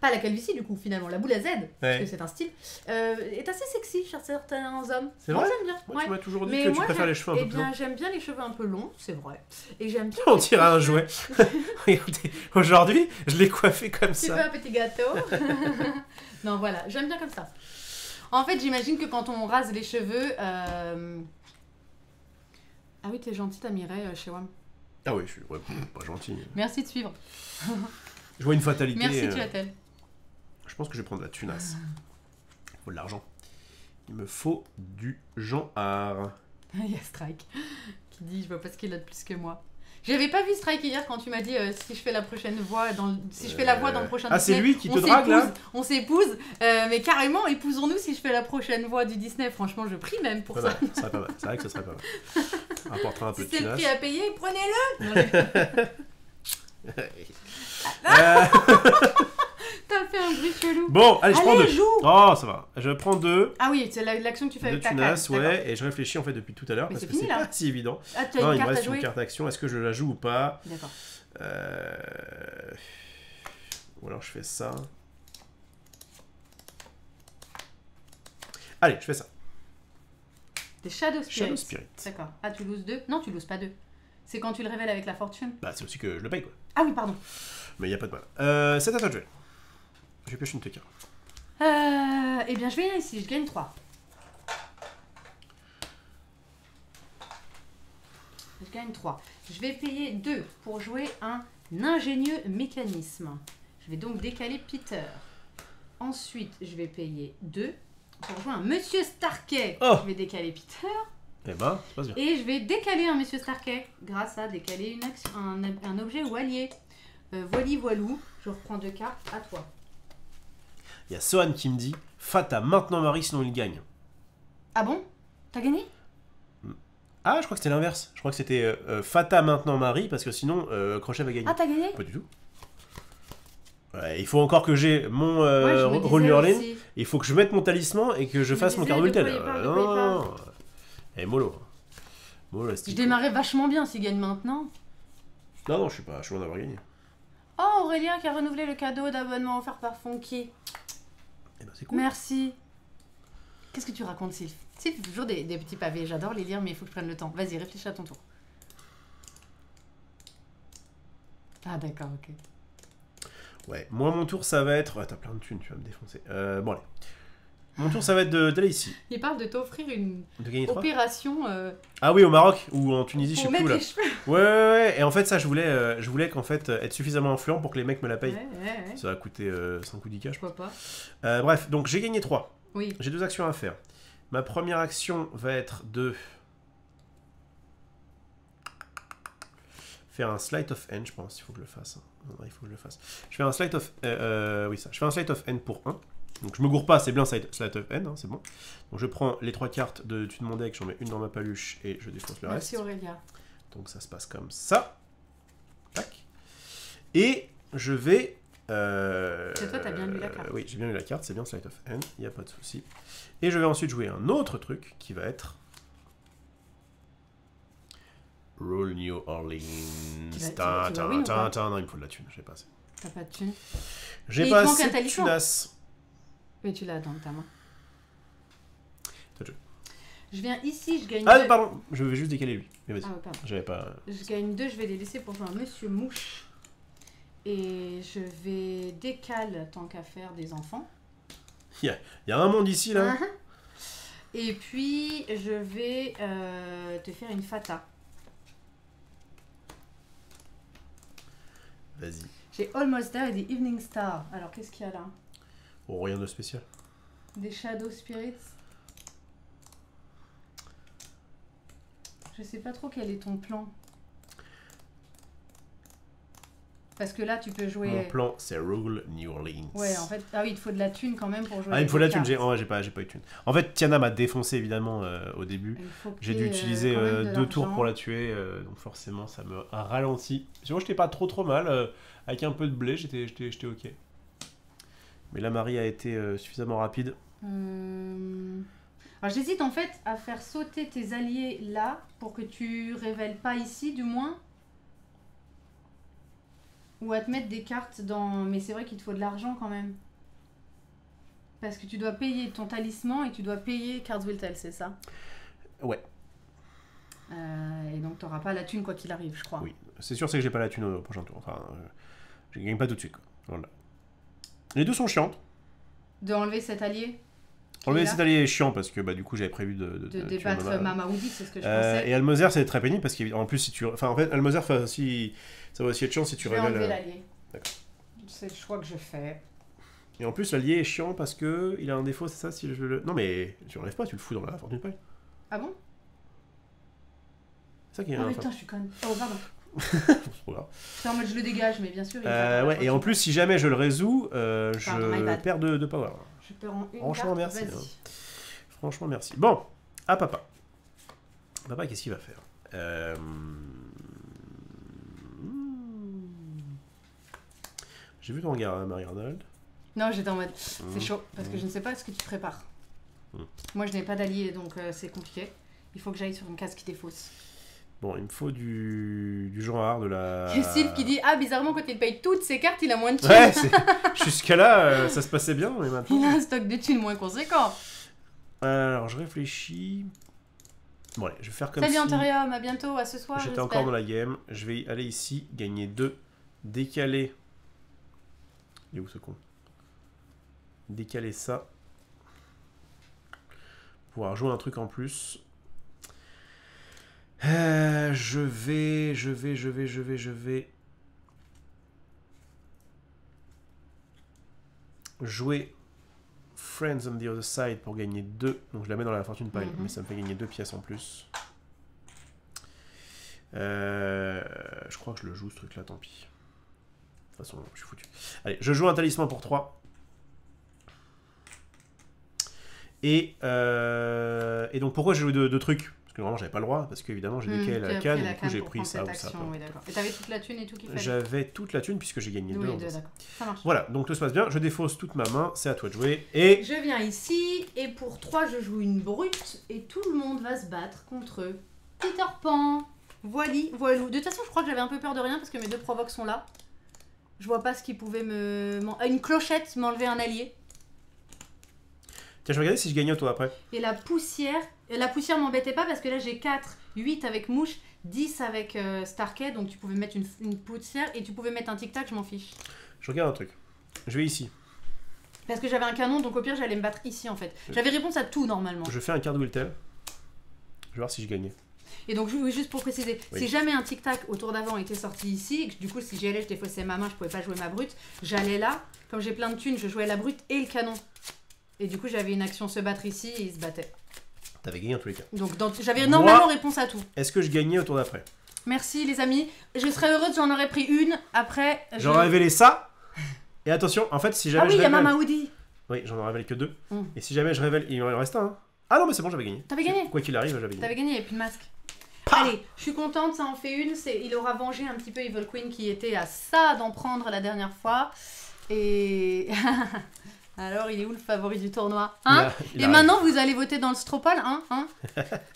pas la calvitie du coup, finalement, la boule à Z, parce que c'est un style, est assez sexy chez certains hommes. C'est vrai? J'aime bien. Moi, tu m'as toujours dit que tu préfères les cheveux un peu plus longs. J'aime bien les cheveux un peu longs, c'est vrai. Et j'aime bien... On dirait un jouet. Regardez, aujourd'hui, je l'ai coiffé comme ça. Tu veux un petit gâteau? Non, voilà, j'aime bien comme ça. En fait, j'imagine que quand on rase les cheveux... Ah oui, t'es gentil, t'as Mireille chez WAM. Ah oui, je suis pas gentil. Merci de suivre. Je vois une fatalité. Merci, tu as-t-elle. Je pense que je vais prendre la tunasse. Il faut de l'argent. Il me faut du Jean-Art. Il y a Strike qui dit « Je vois pas ce qu'il a de plus que moi ». J'avais pas vu Strike hier quand tu m'as dit si je fais la prochaine voix, si je fais la voix dans le prochain Ah, Disney, c'est lui qui te drague là? On s'épouse, mais carrément, épousons-nous si je fais la prochaine voix du Disney. Franchement, je prie même pour ça. Ça serait pas mal. C'est vrai que ce serait pas mal. Rapportera un peu Si de c'est le finesse. prix à payer, prenez-le. T'as fait un bruit chelou. Bon, allez, je prends 2. joue. Oh, ça va. Je prends 2. Ah oui, c'est l'action que tu fais De avec ta tunas, carte. ouais, et je réfléchis en fait depuis tout à l'heure Mais parce c'est que fini, c'est là. pas si évident. Ah, tu as Non, une il me carte à reste jouer. une carte d'action. Est-ce que je la joue ou pas? D'accord. Ou alors je fais ça. Allez, je fais ça. Des Shadow Spirits. Shadow Spirit. D'accord. Ah, tu loses 2? Non, tu loses pas 2. C'est quand tu le révèles avec la fortune. Bah, c'est aussi que je le paye quoi. Ah oui, pardon. Mais il n'y a pas de mal. C'est à toi de jouer. Je pioche une TK. Eh bien, je vais ici. Je gagne 3. Je gagne 3. Je vais payer 2 pour jouer un ingénieux mécanisme. Je vais donc décaler Peter. Ensuite, je vais payer 2 pour jouer un Monsieur Starkey. Oh. Je vais décaler Peter. Eh ben, ça passe bien. Et je vais décaler un Monsieur Starkey grâce à décaler une action, un objet ou allié. Voili voilou. Je reprends 2 cartes. À toi. Il y a Sohan qui me dit Fata maintenant Marie sinon il gagne. Ah bon? T'as gagné? Ah, je crois que c'était l'inverse. Je crois que c'était Fata maintenant Marie parce que sinon Crochet va gagner. Ah, t'as gagné? Pas du tout. Ouais, il faut encore que j'ai mon Ouais, je me disais Roll Your Lane. aussi. Il faut que je mette mon talisman et que je me fasse mon disais, carte de quoi tel. il parle, de Non, quoi il parle. non. Eh, mollo. Mollo, Je démarrais vachement bien s'il gagne maintenant. Non, non, je suis loin d'avoir gagné. Oh, Aurélien qui a renouvelé le cadeau d'abonnement offert par Funky. Eh ben, c'est cool. Merci. Qu'est-ce que tu racontes, Sylph? Sylph fait toujours des petits pavés. J'adore les lire, mais il faut que je prenne le temps. Vas-y, réfléchis à ton tour. Ah, d'accord, ok. Ouais, moi mon tour ça va être. Ah, t'as plein de thunes, tu vas me défoncer. Bon, allez. Mon tour ça va être d'aller ici. Il parle de t'offrir une De gagner 3. opération Ah oui, au Maroc ou en Tunisie, je sais pour plus mettre où là. les cheveux. Ouais. Et en fait, ça, je voulais qu'en fait être suffisamment influent pour que les mecs me la payent. Ouais. Ça va coûter 5 ou 10 cash. Pourquoi pas? Bref, donc j'ai gagné 3. Oui. J'ai 2 actions à faire. Ma première action va être de faire un Sleight of Hand, je pense, il faut que je le fasse. Non, il faut que je le fasse. Je fais un Sleight of... oui, ça. Je fais un Sleight of Hand pour 1. Donc je me gourre pas, c'est bien Sleight of Hand, hein, c'est bon. Donc je prends les 3 cartes de dessus de mon deck, j'en mets une dans ma paluche et je défonce le Merci reste. Aurélia. Donc ça se passe comme ça. Tac. Et je vais... C'est toi, t'as bien lu la carte. Oui, j'ai bien lu la carte, c'est bien Sleight of Hand, il n'y a pas de souci. Et je vais ensuite jouer un autre truc qui va être... Roll New Orleans. Tu vas win ou pas Non, il me faut de la thune, j'ai pas assez. T'as pas de thune. Et J'ai il pas te manque assez un de talisman. tunas. Mais tu l'as dans ta main. Toi, Je viens ici, je gagne Ah, 2. pardon, je vais juste décaler lui. Mais vas-y, Ah, ouais, pardon. j'avais pas... Je gagne 2, je vais les laisser pour jouer un Monsieur Mouche. Et je vais décaler tant qu'à faire des enfants. Il y a un monde ici, là. Et puis, je vais te faire une Fata. Vas-y. J'ai Almost There et des Evening Star. Alors, qu'est-ce qu'il y a là? Oh, rien de spécial. Des Shadow Spirits. Je sais pas trop quel est ton plan. Parce que là, tu peux jouer... Mon plan, c'est Rule New Orleans. Ouais, en fait... Ah oui, il te faut de la thune quand même pour jouer. Ah, il me faut de la thune, j'ai j'ai pas eu de thune. En fait, Tiana m'a défoncé, évidemment, au début. J'ai dû utiliser 2 tours pour la tuer, donc forcément, ça me ralentit. Sinon, j'étais pas trop mal. Avec un peu de blé, j'étais ok. Mais la Marie a été suffisamment rapide. Alors j'hésite en fait à faire sauter tes alliés là pour que tu révèles pas ici du moins. Ou à te mettre des cartes dans... Mais c'est vrai qu'il te faut de l'argent quand même. Parce que tu dois payer ton talisman et tu dois payer Cards Will Tell, c'est ça? Ouais. Et donc t'auras pas la thune quoi qu'il arrive, je crois. Oui, c'est sûr, c'est que j'ai pas la thune au prochain tour. Enfin, je gagne pas tout de suite, quoi. Voilà. Les deux sont chiantes. De enlever cet allié? Enlever cet allié est chiant parce que bah, du coup j'avais prévu de débattre Mama Woody, c'est ce que je pensais. Et Almoser c'est très pénible parce qu'en plus si tu... Enfin en fait Almoser ça va aussi être chiant si tu révèles... Je vais enlever l'allié. D'accord. C'est le choix que je fais. Et en plus l'allié est chiant parce que il a un défaut, c'est ça si je le... Non mais tu l'enlèves pas, tu le fous dans la fortune pile. Ah bon? C'est ça qui est... Ah putain, je suis conne. Oh pardon. C'est en mode je le dégage, mais bien sûr. Ouais, et en plus, si jamais je le résous, je perds de power. Je perds en une Franchement, carte, merci. Franchement, merci. Bon, à papa. Papa, qu'est-ce qu'il va faire J'ai vu ton regard, hein, Marie-Arnold. Non, j'étais en mode, c'est chaud, parce que je ne sais pas ce que tu prépares. Moi, je n'ai pas d'allié, donc c'est compliqué. Il faut que j'aille sur une case qui défausse. Bon, il me faut du genre de la... Il y a Sylve qui dit, ah, bizarrement, quand il paye toutes ses cartes, il a moins de thunes. Ouais, jusque-là, ça se passait bien, mais maintenant... Il a un stock de thunes moins conséquent. Alors, je réfléchis... Bon, allez, je vais faire comme Salut si... Antérium, à bientôt, à ce soir. J'étais encore dans la game. Je vais aller ici, gagner 2, décaler... Il est où ce con? Décaler ça. Pouvoir jouer un truc en plus. Je vais... jouer Friends on the Other Side pour gagner 2. Donc je la mets dans la fortune pile, mais ça me fait gagner 2 pièces en plus. Je crois que je le joue ce truc là, tant pis. De toute façon, je suis foutu. Allez, je joue un talisman pour 3. Et donc pourquoi j'ai joué 2 trucs? Parce que normalement j'avais pas le droit, parce qu'évidemment j'ai décalé la canne, et du coup j'ai pris ça ou ça. Oui, et t'avais toute la thune et tout qu'il fallait? J'avais toute la thune puisque j'ai gagné 2. Oui, d'accord. Ça marche. Voilà, donc tout se passe bien, je défausse toute ma main, c'est à toi de jouer. Et je viens ici, et pour 3 je joue une brute, et tout le monde va se battre contre Peter Pan. Voilou. De toute façon je crois que j'avais un peu peur de rien, parce que mes 2 provoques sont là. Je vois pas ce qui pouvait une clochette m'enlever un allié. Tiens, je vais regarder si je gagnais au tour après. Et la poussière m'embêtait pas parce que là j'ai 4, 8 avec mouche, 10 avec Starkey, donc tu pouvais mettre une poussière et tu pouvais mettre un tic-tac, je m'en fiche. Je regarde un truc. Je vais ici. Parce que j'avais un canon, donc au pire j'allais me battre ici en fait. J'avais réponse à tout normalement. Je fais un quart de Wiltel. Je vais voir si je gagnais. Et donc juste pour préciser, si jamais un tic-tac au tour d'avant était sorti ici, et que du coup si j'y allais je défaussais ma main, je pouvais pas jouer ma brute, j'allais là, comme j'ai plein de thunes, je jouais la brute et le canon. Et du coup, j'avais une action se battre ici et il se battait. T'avais gagné en tous les cas. Donc, j'avais normalement réponse à tout. Est-ce que je gagnais au tour d'après? Merci les amis. Je serais heureuse, j'en aurais pris une. Après, j'aurais révélé ça. Et attention, en fait, si jamais. Ah oui, il y a Mama Woody. Oui, j'en aurais révélé que 2. Et si jamais je révèle, il en reste un. Hein. Ah non, mais c'est bon, j'avais gagné. T'avais gagné. Quoi qu'il arrive, j'avais gagné. T'avais gagné, il n'y avait plus de masque. Allez, je suis contente, ça en fait une. Il aura vengé un petit peu Evil Queen qui était à ça d'en prendre la dernière fois. Et. Alors, il est où le favori du tournoi, hein? Et maintenant, vous allez voter dans le Stropole, hein?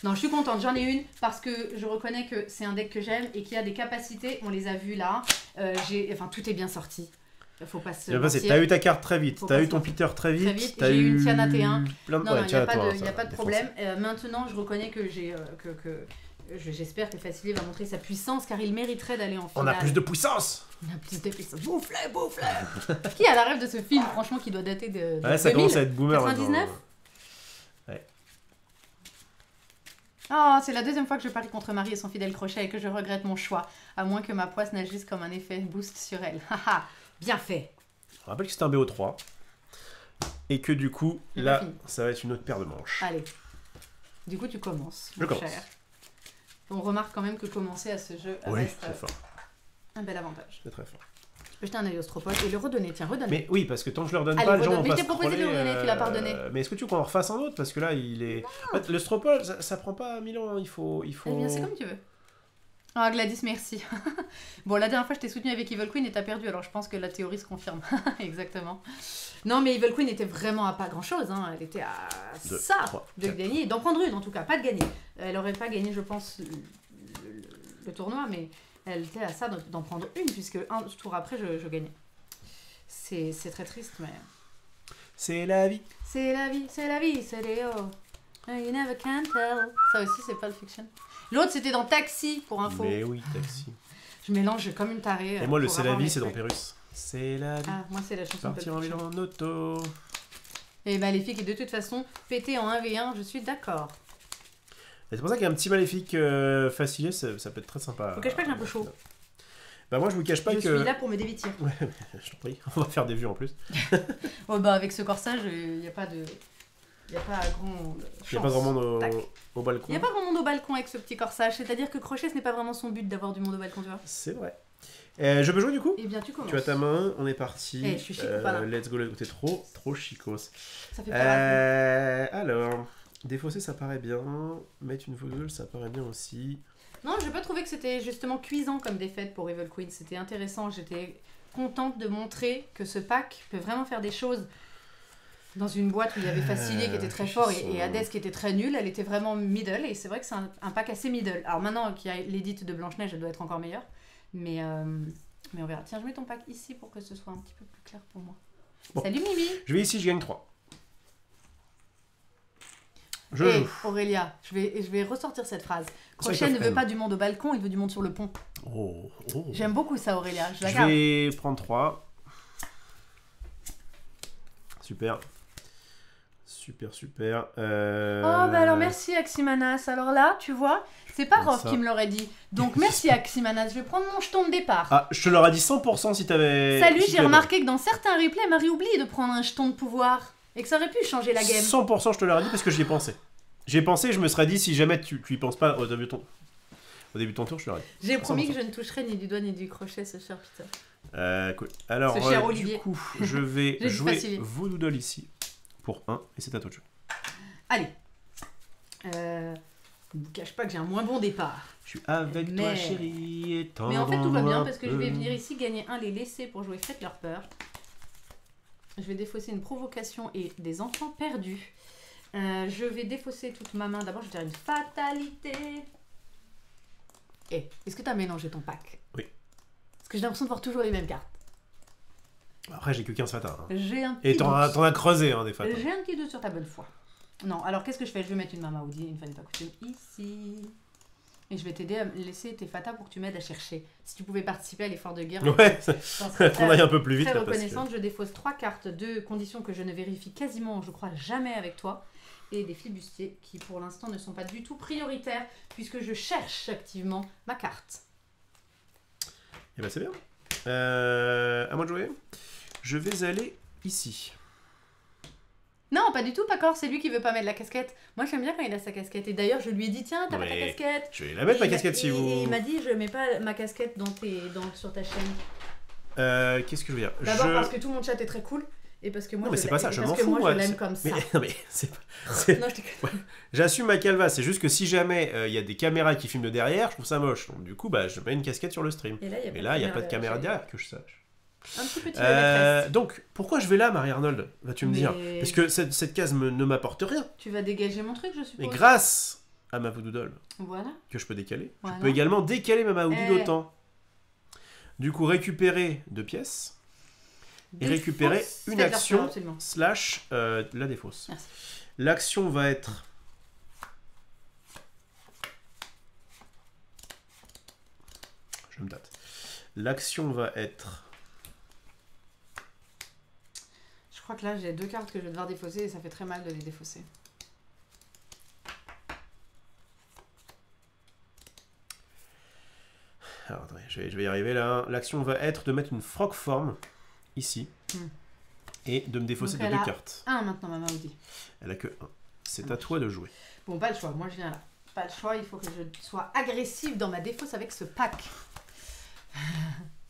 Non, je suis contente, j'en ai une, parce que je reconnais que c'est un deck que j'aime et qui a des capacités, on les a vues là. Enfin, tout est bien sorti. Faut pas se mentir. T'as eu ta carte très vite, t'as eu ton Peter très vite. J'ai eu une Tiana T1. Plein de... Non, il n'y a pas de problème. Maintenant, je reconnais que j'espère que Facilier va montrer sa puissance, car il mériterait d'aller en finale. On a plus de puissance! On a plus de puissance. Bouflez. Qui a la rêve de ce film, franchement, qui doit dater de ouais, ça 2000, commence à être boomer 99. Ouais. Oh, c'est la deuxième fois que je parie contre Marie et son fidèle crochet et que je regrette mon choix, à moins que ma poisse n'agisse comme un effet boost sur elle. Haha, bien fait. On rappelle que c'est un BO3 et que du coup, là, ça va être une autre paire de manches. Allez. Du coup, tu commences, mon cher. On remarque quand même que commencer à ce jeu reste très fort. Un bel avantage. C'est très fort. Tu peux jeter un œil au Stropole et le redonner. Tiens, redonne. Mais oui, parce que tant que je le redonne pas, les gens vont pas scroller. Mais t'es proposé de le redonner, tu l'as pas redonné. Mais est-ce que tu veux qu'on en refasse un autre? Parce que là, il est... En fait, le Stropole, ça prend pas 1000 ans, il faut... Eh bien, c'est comme tu veux. Ah, Gladys, merci. Bon, la dernière fois, je t'ai soutenu avec Evil Queen et t'as perdu, alors je pense que la théorie se confirme. Exactement. Non, mais Evil Queen était vraiment à pas grand-chose. Hein. Elle était à 2, ça 3, de gagner, d'en prendre une en tout cas, pas de gagner. Elle aurait pas gagné, je pense, le tournoi, mais elle était à ça d'en prendre une, puisque un tour après, je gagnais. C'est très triste, mais... C'est la vie. C'est la vie, c'est Léo. You never can tell. Ça aussi, c'est Pulp Fiction. L'autre, c'était dans Taxi, pour info. Mais oui, Taxi. Je mélange comme une tarée. Et moi, le C'est la vie, c'est dans Pérus. C'est la vie. Ah, moi, c'est la chanson Partir en ville en auto. Et Maléfique, et de toute façon, pété en 1v1, je suis d'accord. C'est pour ça qu'il y a un petit Maléfique facile, ça peut être très sympa. Je vous cache pas que j'ai un peu chaud. Bah moi je vous cache pas je suis là pour me dévêtir. Ouais, je t'en prie, on va faire des vues en plus. Oh bah avec ce corsage, il n'y a pas de... Il n'y a pas grand chance. Il n'y a pas grand monde au balcon. Il n'y a pas grand monde au balcon avec ce petit corsage. C'est-à-dire que Crochet, ce n'est pas vraiment son but d'avoir du monde au balcon, tu vois. C'est vrai. Je peux jouer du coup? Eh bien, tu commences. Tu as ta main, on est parti. Je suis chic ou pas là? Let's go, t'es trop chicos. Ça fait peur. Alors, défausser ça paraît bien. Mettre une voodoo, ça paraît bien aussi. Non, j'ai pas trouvé que c'était justement cuisant comme défaite pour Evil Queen. C'était intéressant. J'étais contente de montrer que ce pack peut vraiment faire des choses. Dans une boîte où il y avait Facilier qui était très fort et Hades qui était très nul, elle était vraiment middle. Et c'est vrai que c'est un pack assez middle. Alors maintenant qu'il y a l'édit de Blanche-Neige, elle doit être encore meilleure. Mais on verra. Tiens, je mets ton pack ici pour que ce soit un petit peu plus clair pour moi. Bon. Salut Mimi. Je vais ici, je gagne 3. Je joue. Aurélia, je vais ressortir cette phrase. Crochet ne veut pas du monde au balcon, il veut du monde sur le pont. Oh. J'aime beaucoup ça, Aurélia. Je vais prendre 3. Super. Oh, bah alors merci Aximanas. Alors là, tu vois, c'est pas Rof qui me l'aurait dit. Donc merci Aximanas, je vais prendre mon jeton de départ. Ah, je te l'aurais dit 100% si t'avais... Salut, j'ai remarqué que dans certains replays, Marie oublie de prendre un jeton de pouvoir. Et que ça aurait pu changer la game. 100% je te l'aurais dit parce que j'y ai pensé. J'ai pensé, je me serais dit si jamais tu y penses pas au début de ton tour, je te l'aurais dit. J'ai promis que je ne toucherai ni du doigt ni du crochet ce cher Peter. Cool. Alors, ce cher du coup, je vais jouer Voodoo Doll ici. Pour 1, et c'est à toi de jouer. Allez. Ne vous cache pas que j'ai un moins bon départ. Je suis avec toi, chérie. Mais en fait, tout va bien parce que je vais venir ici gagner un les laisser pour jouer Faites leur peur. Je vais défausser une provocation et des enfants perdus. Je vais défausser toute ma main. D'abord, je vais faire une fatalité. Est-ce que tu as mélangé ton pack? Oui. Parce que j'ai l'impression de voir toujours les mêmes cartes. Après, j'ai que 15 fatins. Hein. J'ai un petit Et t'en as creusé des fatins. J'ai un petit doute sur ta bonne foi. Non, alors qu'est-ce que je fais? Je vais mettre une Mama Oudi, une Fanny Coutume ici. Et je vais t'aider à laisser tes fatas pour que tu m'aides à chercher. Si tu pouvais participer à l'effort de guerre. Ouais, qu'on aille un peu plus vite. Très reconnaissante, je défausse 3 cartes de conditions que je ne vérifie quasiment, je crois, jamais avec toi. Et des flibustiers qui, pour l'instant, ne sont pas du tout prioritaires puisque je cherche activement ma carte. Et ben c'est bien. À moi de jouer. Je vais aller ici. Non, pas du tout, Pacor, c'est lui qui veut pas mettre la casquette. Moi, j'aime bien quand il a sa casquette. Et d'ailleurs, je lui ai dit, tiens, t'as pas ta casquette. Je vais la mettre, ma casquette, si vous... Et il m'a dit, je mets pas ma casquette sur ta chaîne. Qu'est-ce que je veux dire? D'abord parce que tout mon chat est très cool. Et parce que moi, non, mais c'est pas ça, je m'en fous. Moi, je l'aime comme ça. Non, mais c'est pas... Non, j'assume ma calva, c'est juste que si jamais il y a des caméras qui filment de derrière, je trouve ça moche. Donc du coup, bah, je mets une casquette sur le stream. Et là, il n'y a pas de caméra derrière, que je sache. Un petit peu donc, pourquoi je vais là, Marie-Arnold? Vas-tu me dire? Parce que cette case ne m'apporte rien. Tu vas dégager mon truc, je suppose. Mais grâce à ma Voodoo Doll, voilà. que je peux décaler, voilà. je peux également décaler ma Maoudi d'autant. Du coup, récupérer 2 pièces. Et récupérer une action slash la défausse. L'action va être... Je me tâte. L'action va être... Je crois que là, j'ai 2 cartes que je vais devoir défausser et ça fait très mal de les défausser. Alors, attendez, je vais y arriver là. L'action va être de mettre une frog form ici et de me défausser de 2 cartes. Un maintenant, Mama Audi. Elle a que 1. C'est à toi de jouer. Bon, pas le choix. Moi, je viens là. Pas le choix. Il faut que je sois agressive dans ma défausse avec ce pack.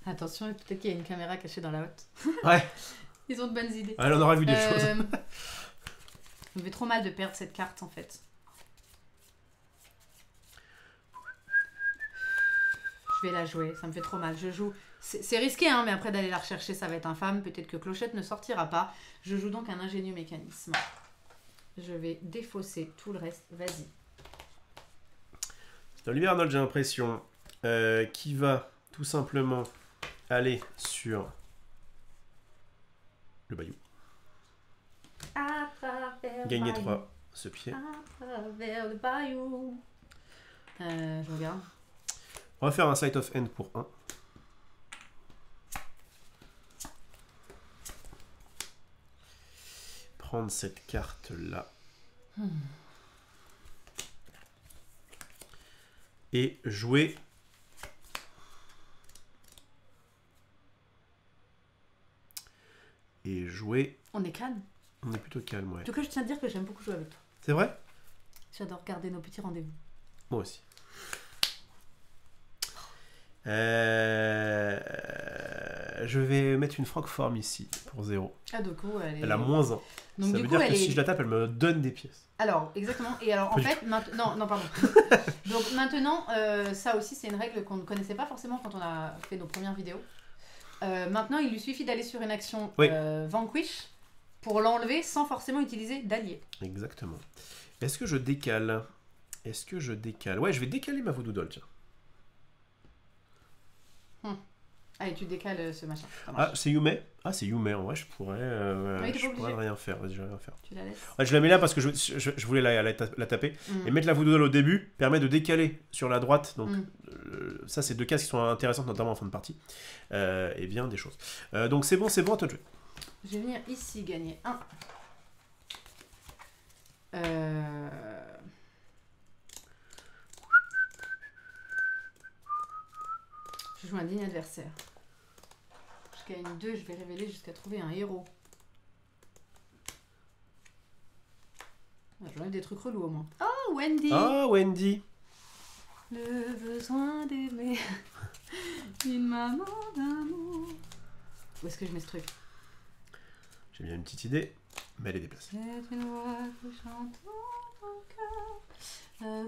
Attention, peut-être qu'il y a une caméra cachée dans la hotte. Ouais. Ils ont de bonnes idées. Elle en aura vu des choses. Ça me fait trop mal de perdre cette carte en fait. Je vais la jouer, ça me fait trop mal. Je joue. C'est risqué, hein, mais après d'aller la rechercher, ça va être infâme. Peut-être que Clochette ne sortira pas. Je joue donc un ingénieux mécanisme. Je vais défausser tout le reste. Vas-y. Dans l'univers Arnold, j'ai l'impression qui va tout simplement aller sur le bayou. Gagner 3 ce pied. À travers le bayou. Je regarde. On va faire un Sight of End pour 1. Prendre cette carte là. Et jouer. On est calme. On est plutôt calme, ouais. En tout cas, je tiens à dire que j'aime beaucoup jouer avec toi. C'est vrai? J'adore regarder nos petits rendez-vous. Moi aussi. Je vais mettre une Francform ici pour 0. Ah, du coup, elle a -1. Donc, ça veut dire que si je la tape, elle me donne des pièces. Alors, exactement. Et alors, en fait, non, pardon. Donc maintenant, ça aussi, c'est une règle qu'on ne connaissait pas forcément quand on a fait nos premières vidéos. Maintenant, il lui suffit d'aller sur une action Vanquish pour l'enlever sans forcément utiliser d'allié. Exactement. Est-ce que je décale? Ouais, je vais décaler ma Voodoo Doll, tiens. Allez, tu décales ce machin. Ah, c'est Yume? Ah, c'est Yume. En vrai, je pourrais rien faire. Vas-y, je vais rien faire. Tu la laisses? Ouais, je la mets là parce que je voulais la taper. Et mettre la Voodoo Doll au début permet de décaler sur la droite. Donc, ça, c'est 2 cases qui sont intéressantes, notamment en fin de partie. Et bien des choses. Donc, c'est bon, à toi de jouer. Je vais venir ici gagner 1. Je joue un digne adversaire. Je gagne 2, je vais révéler jusqu'à trouver un héros. J'enlève des trucs relous au moins. Oh, Wendy! Oh, Wendy! Le besoin d'aimer une maman d'amour. Où est-ce que je mets ce truc? J'ai bien une petite idée, mais elle est déplacée. C'est une voix que chante dans ton cœur.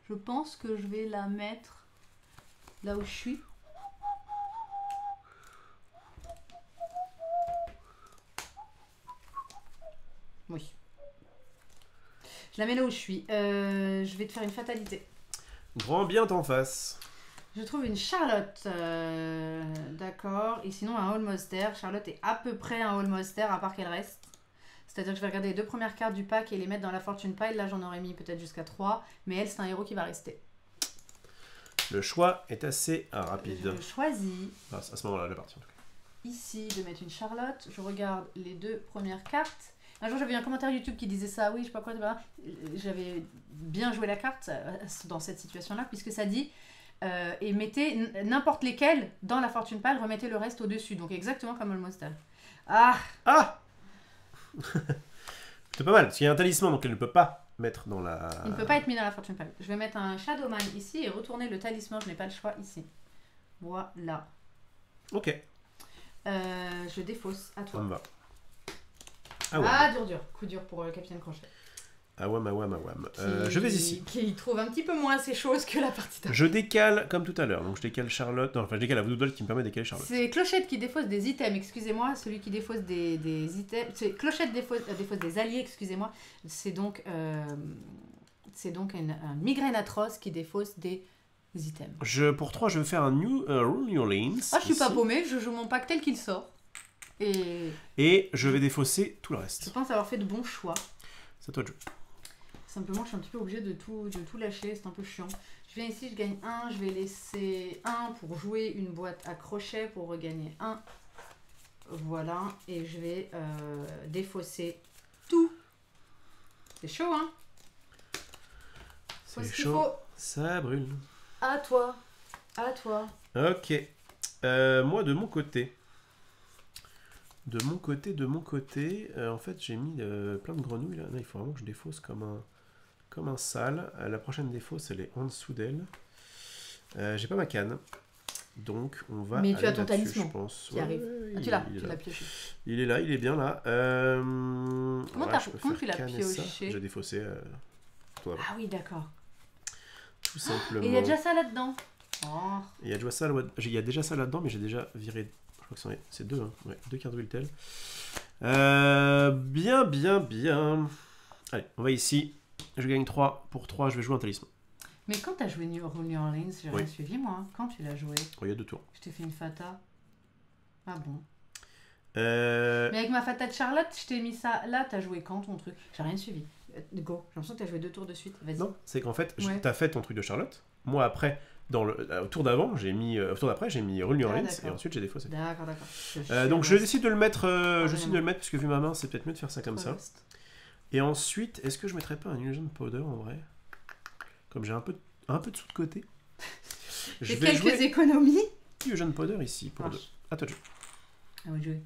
Je pense que je vais la mettre là où je suis. Oui. Je la mets là où je suis. Je vais te faire une fatalité. Grand bien t'en face. Je trouve une Charlotte. D'accord. Et sinon un Almoster. Charlotte est à peu près un Almoster à part qu'elle reste. C'est-à-dire que je vais regarder les 2 premières cartes du pack et les mettre dans la Fortune Pile. Là, j'en aurais mis peut-être jusqu'à 3. Mais elle, c'est un héros qui va rester. Le choix est assez rapide. Je choisis. À ce moment-là, la partie en tout cas. Ici, de mettre une Charlotte. Je regarde les 2 premières cartes. Un jour, j'avais un commentaire YouTube qui disait ça. Oui, je sais pas quoi. J'avais bien joué la carte dans cette situation-là, puisque ça dit... et mettez n'importe lesquels dans la Fortune Pile, remettez le reste au-dessus. Donc exactement comme le Monster. Ah! C'est pas mal, parce qu'il y a un talisman, donc elle ne peut pas mettre dans la... Il ne peut pas être mis dans la Fortune Pile. Je vais mettre un Shadowman ici et retourner le talisman, je n'ai pas le choix, ici. Voilà. Ok. Je défausse, à toi. On va. Dur. Coup dur pour le Capitaine Crochet. Awam. Je vais ici. Qui trouve un petit peu moins ces choses que la partie d'avant. Je décale comme tout à l'heure. Donc je décale Charlotte. Non, enfin je décale la Voodoo Doll qui me permet de décaler Charlotte. C'est Clochette qui défausse des items, excusez-moi. Celui qui défausse des items. C'est Clochette défausse des alliés, excusez-moi. C'est donc un migraine atroce qui défausse des items. Pour 3, je vais faire un New Orleans. Ah, je suis pas paumé, je joue mon pack tel qu'il sort. Et je vais défausser tout le reste. Je pense avoir fait de bons choix. C'est à toi de jouer. Simplement, je suis un petit peu obligée de tout lâcher, c'est un peu chiant. Je viens ici, je gagne 1, je vais laisser 1 pour jouer une boîte à crochet pour regagner 1. Voilà, et je vais défausser tout. C'est chaud, hein? C'est chaud, ça brûle. À toi. Ok. Moi, de mon côté, en fait, j'ai mis plein de grenouilles là. Non, il faut vraiment que je défausse comme un sale. La prochaine défausse, elle est en dessous d'elle. J'ai pas ma canne. Donc, on va. Mais tu as ton talisman je pense. qui arrive. Tu l'as pioché. Il est là, il est bien là. Comment tu l'as pioché? J'ai défaussé. Ah oui, d'accord. Tout simplement. Et il y a déjà ça là-dedans. Oh. Il y a déjà ça là-dedans, mais j'ai déjà viré. Je crois que c'est 2, hein. Ouais, 2 cartes Wiltel. Bien. Allez, on va ici. Je gagne 3. Pour 3, je vais jouer un talisman. Mais quand t'as joué New Orleans, j'ai rien suivi moi. Quand tu l'as joué? Il y a 2 tours. Je t'ai fait une fata. Ah bon? Mais avec ma fata de Charlotte, je t'ai mis ça là. T'as joué quand ton truc? J'ai rien suivi. Go. J'ai l'impression que t'as joué 2 tours de suite. Vas-y. Non, c'est qu'en fait, t'as fait ton truc de Charlotte. Moi, après, au tour d'avant, au tour d'après, j'ai mis Rule New Orleans et ensuite j'ai défaussé. D'accord. Donc je décide de le mettre, parce que vu ma main, c'est peut-être mieux de faire ça comme ça. Et ensuite, est-ce que je mettrais pas un Illusion Powder en vrai? Comme j'ai un peu de sous de côté. Je vais quelques économies. Illusion Powder ici pour 2. À toi de jouer. Ah oui, jouer.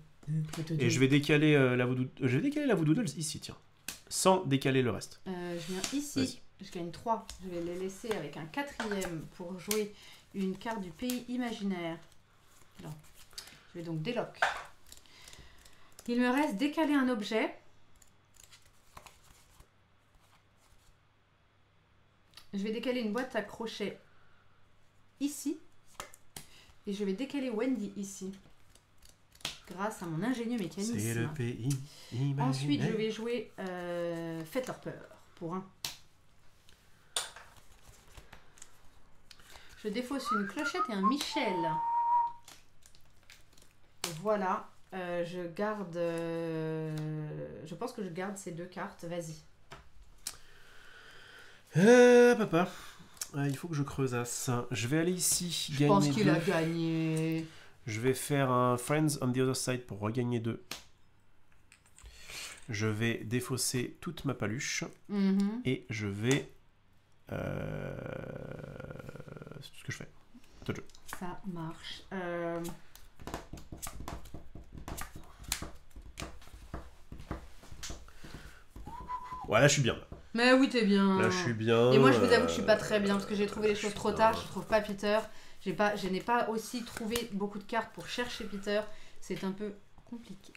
Et je vais décaler la Voodoo Dolls ici, tiens. Sans décaler le reste. Je viens ici, je gagne 3. Je vais les laisser avec un 4e pour jouer une carte du pays imaginaire. Non. Je vais donc déloc. Il me reste décaler un objet. Je vais décaler une boîte à crochets ici. Et je vais décaler Wendy ici. Grâce à mon ingénieux mécanisme. C'est le pays imaginaire. Ensuite, je vais jouer Faites-leur peur pour 1. Je défausse une clochette et un Michel. Voilà. Je garde... je pense que je garde ces 2 cartes. Vas-y. Papa. Il faut que je creusasse. Je vais aller ici. Je pense qu'il a gagné. Je vais faire un Friends on the Other Side pour regagner 2. Je vais défausser toute ma paluche. Et je vais... c'est tout ce que je fais. Tout le jeu. Ça marche. Ouais, là je suis bien. Mais oui, t'es bien. Là je suis bien. Et moi je vous avoue que je suis pas très bien parce que j'ai trouvé les choses trop tard. Je trouve pas Peter. Je n'ai pas aussi trouvé beaucoup de cartes pour chercher Peter. C'est un peu compliqué.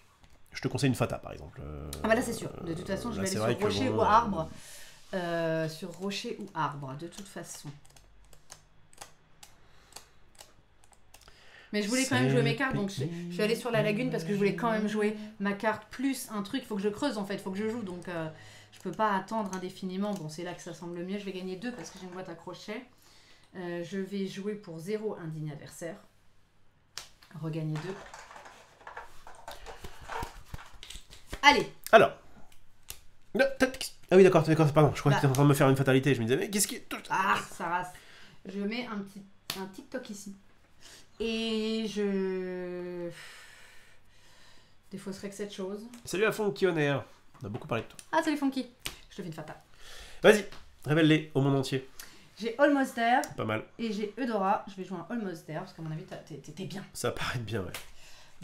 Je te conseille une Fata par exemple. Ah bah là c'est sûr. De toute façon, je vais aller sur rocher ou arbre. Sur rocher ou arbre, de toute façon. Mais je voulais quand même jouer mes cartes, donc je suis allée sur la lagune parce que je voulais quand même jouer ma carte plus un truc. Il faut que je creuse en fait, il faut que je joue, donc je peux pas attendre indéfiniment. Bon, c'est là que ça semble mieux. Je vais gagner 2 parce que j'ai une boîte à crochets. Je vais jouer pour 0 indigne adversaire. Regagner 2. Allez. Alors. Ah oui, d'accord, pardon. Je croyais que tu étais en train de me faire une fatalité. Je me disais, mais qu'est-ce qui... Ah, ça rase. Je mets un TikTok ici. Et je défausserai que cette chose. Salut à Funky Honor. On a beaucoup parlé de toi. Ah, salut Funky. Je te fais une fatale. Vas-y, révèle-les au monde entier. J'ai Almost There. Pas mal. Et j'ai Eudora. Je vais jouer un Almost There parce qu'à mon avis, t'es bien. Ça paraît bien, ouais.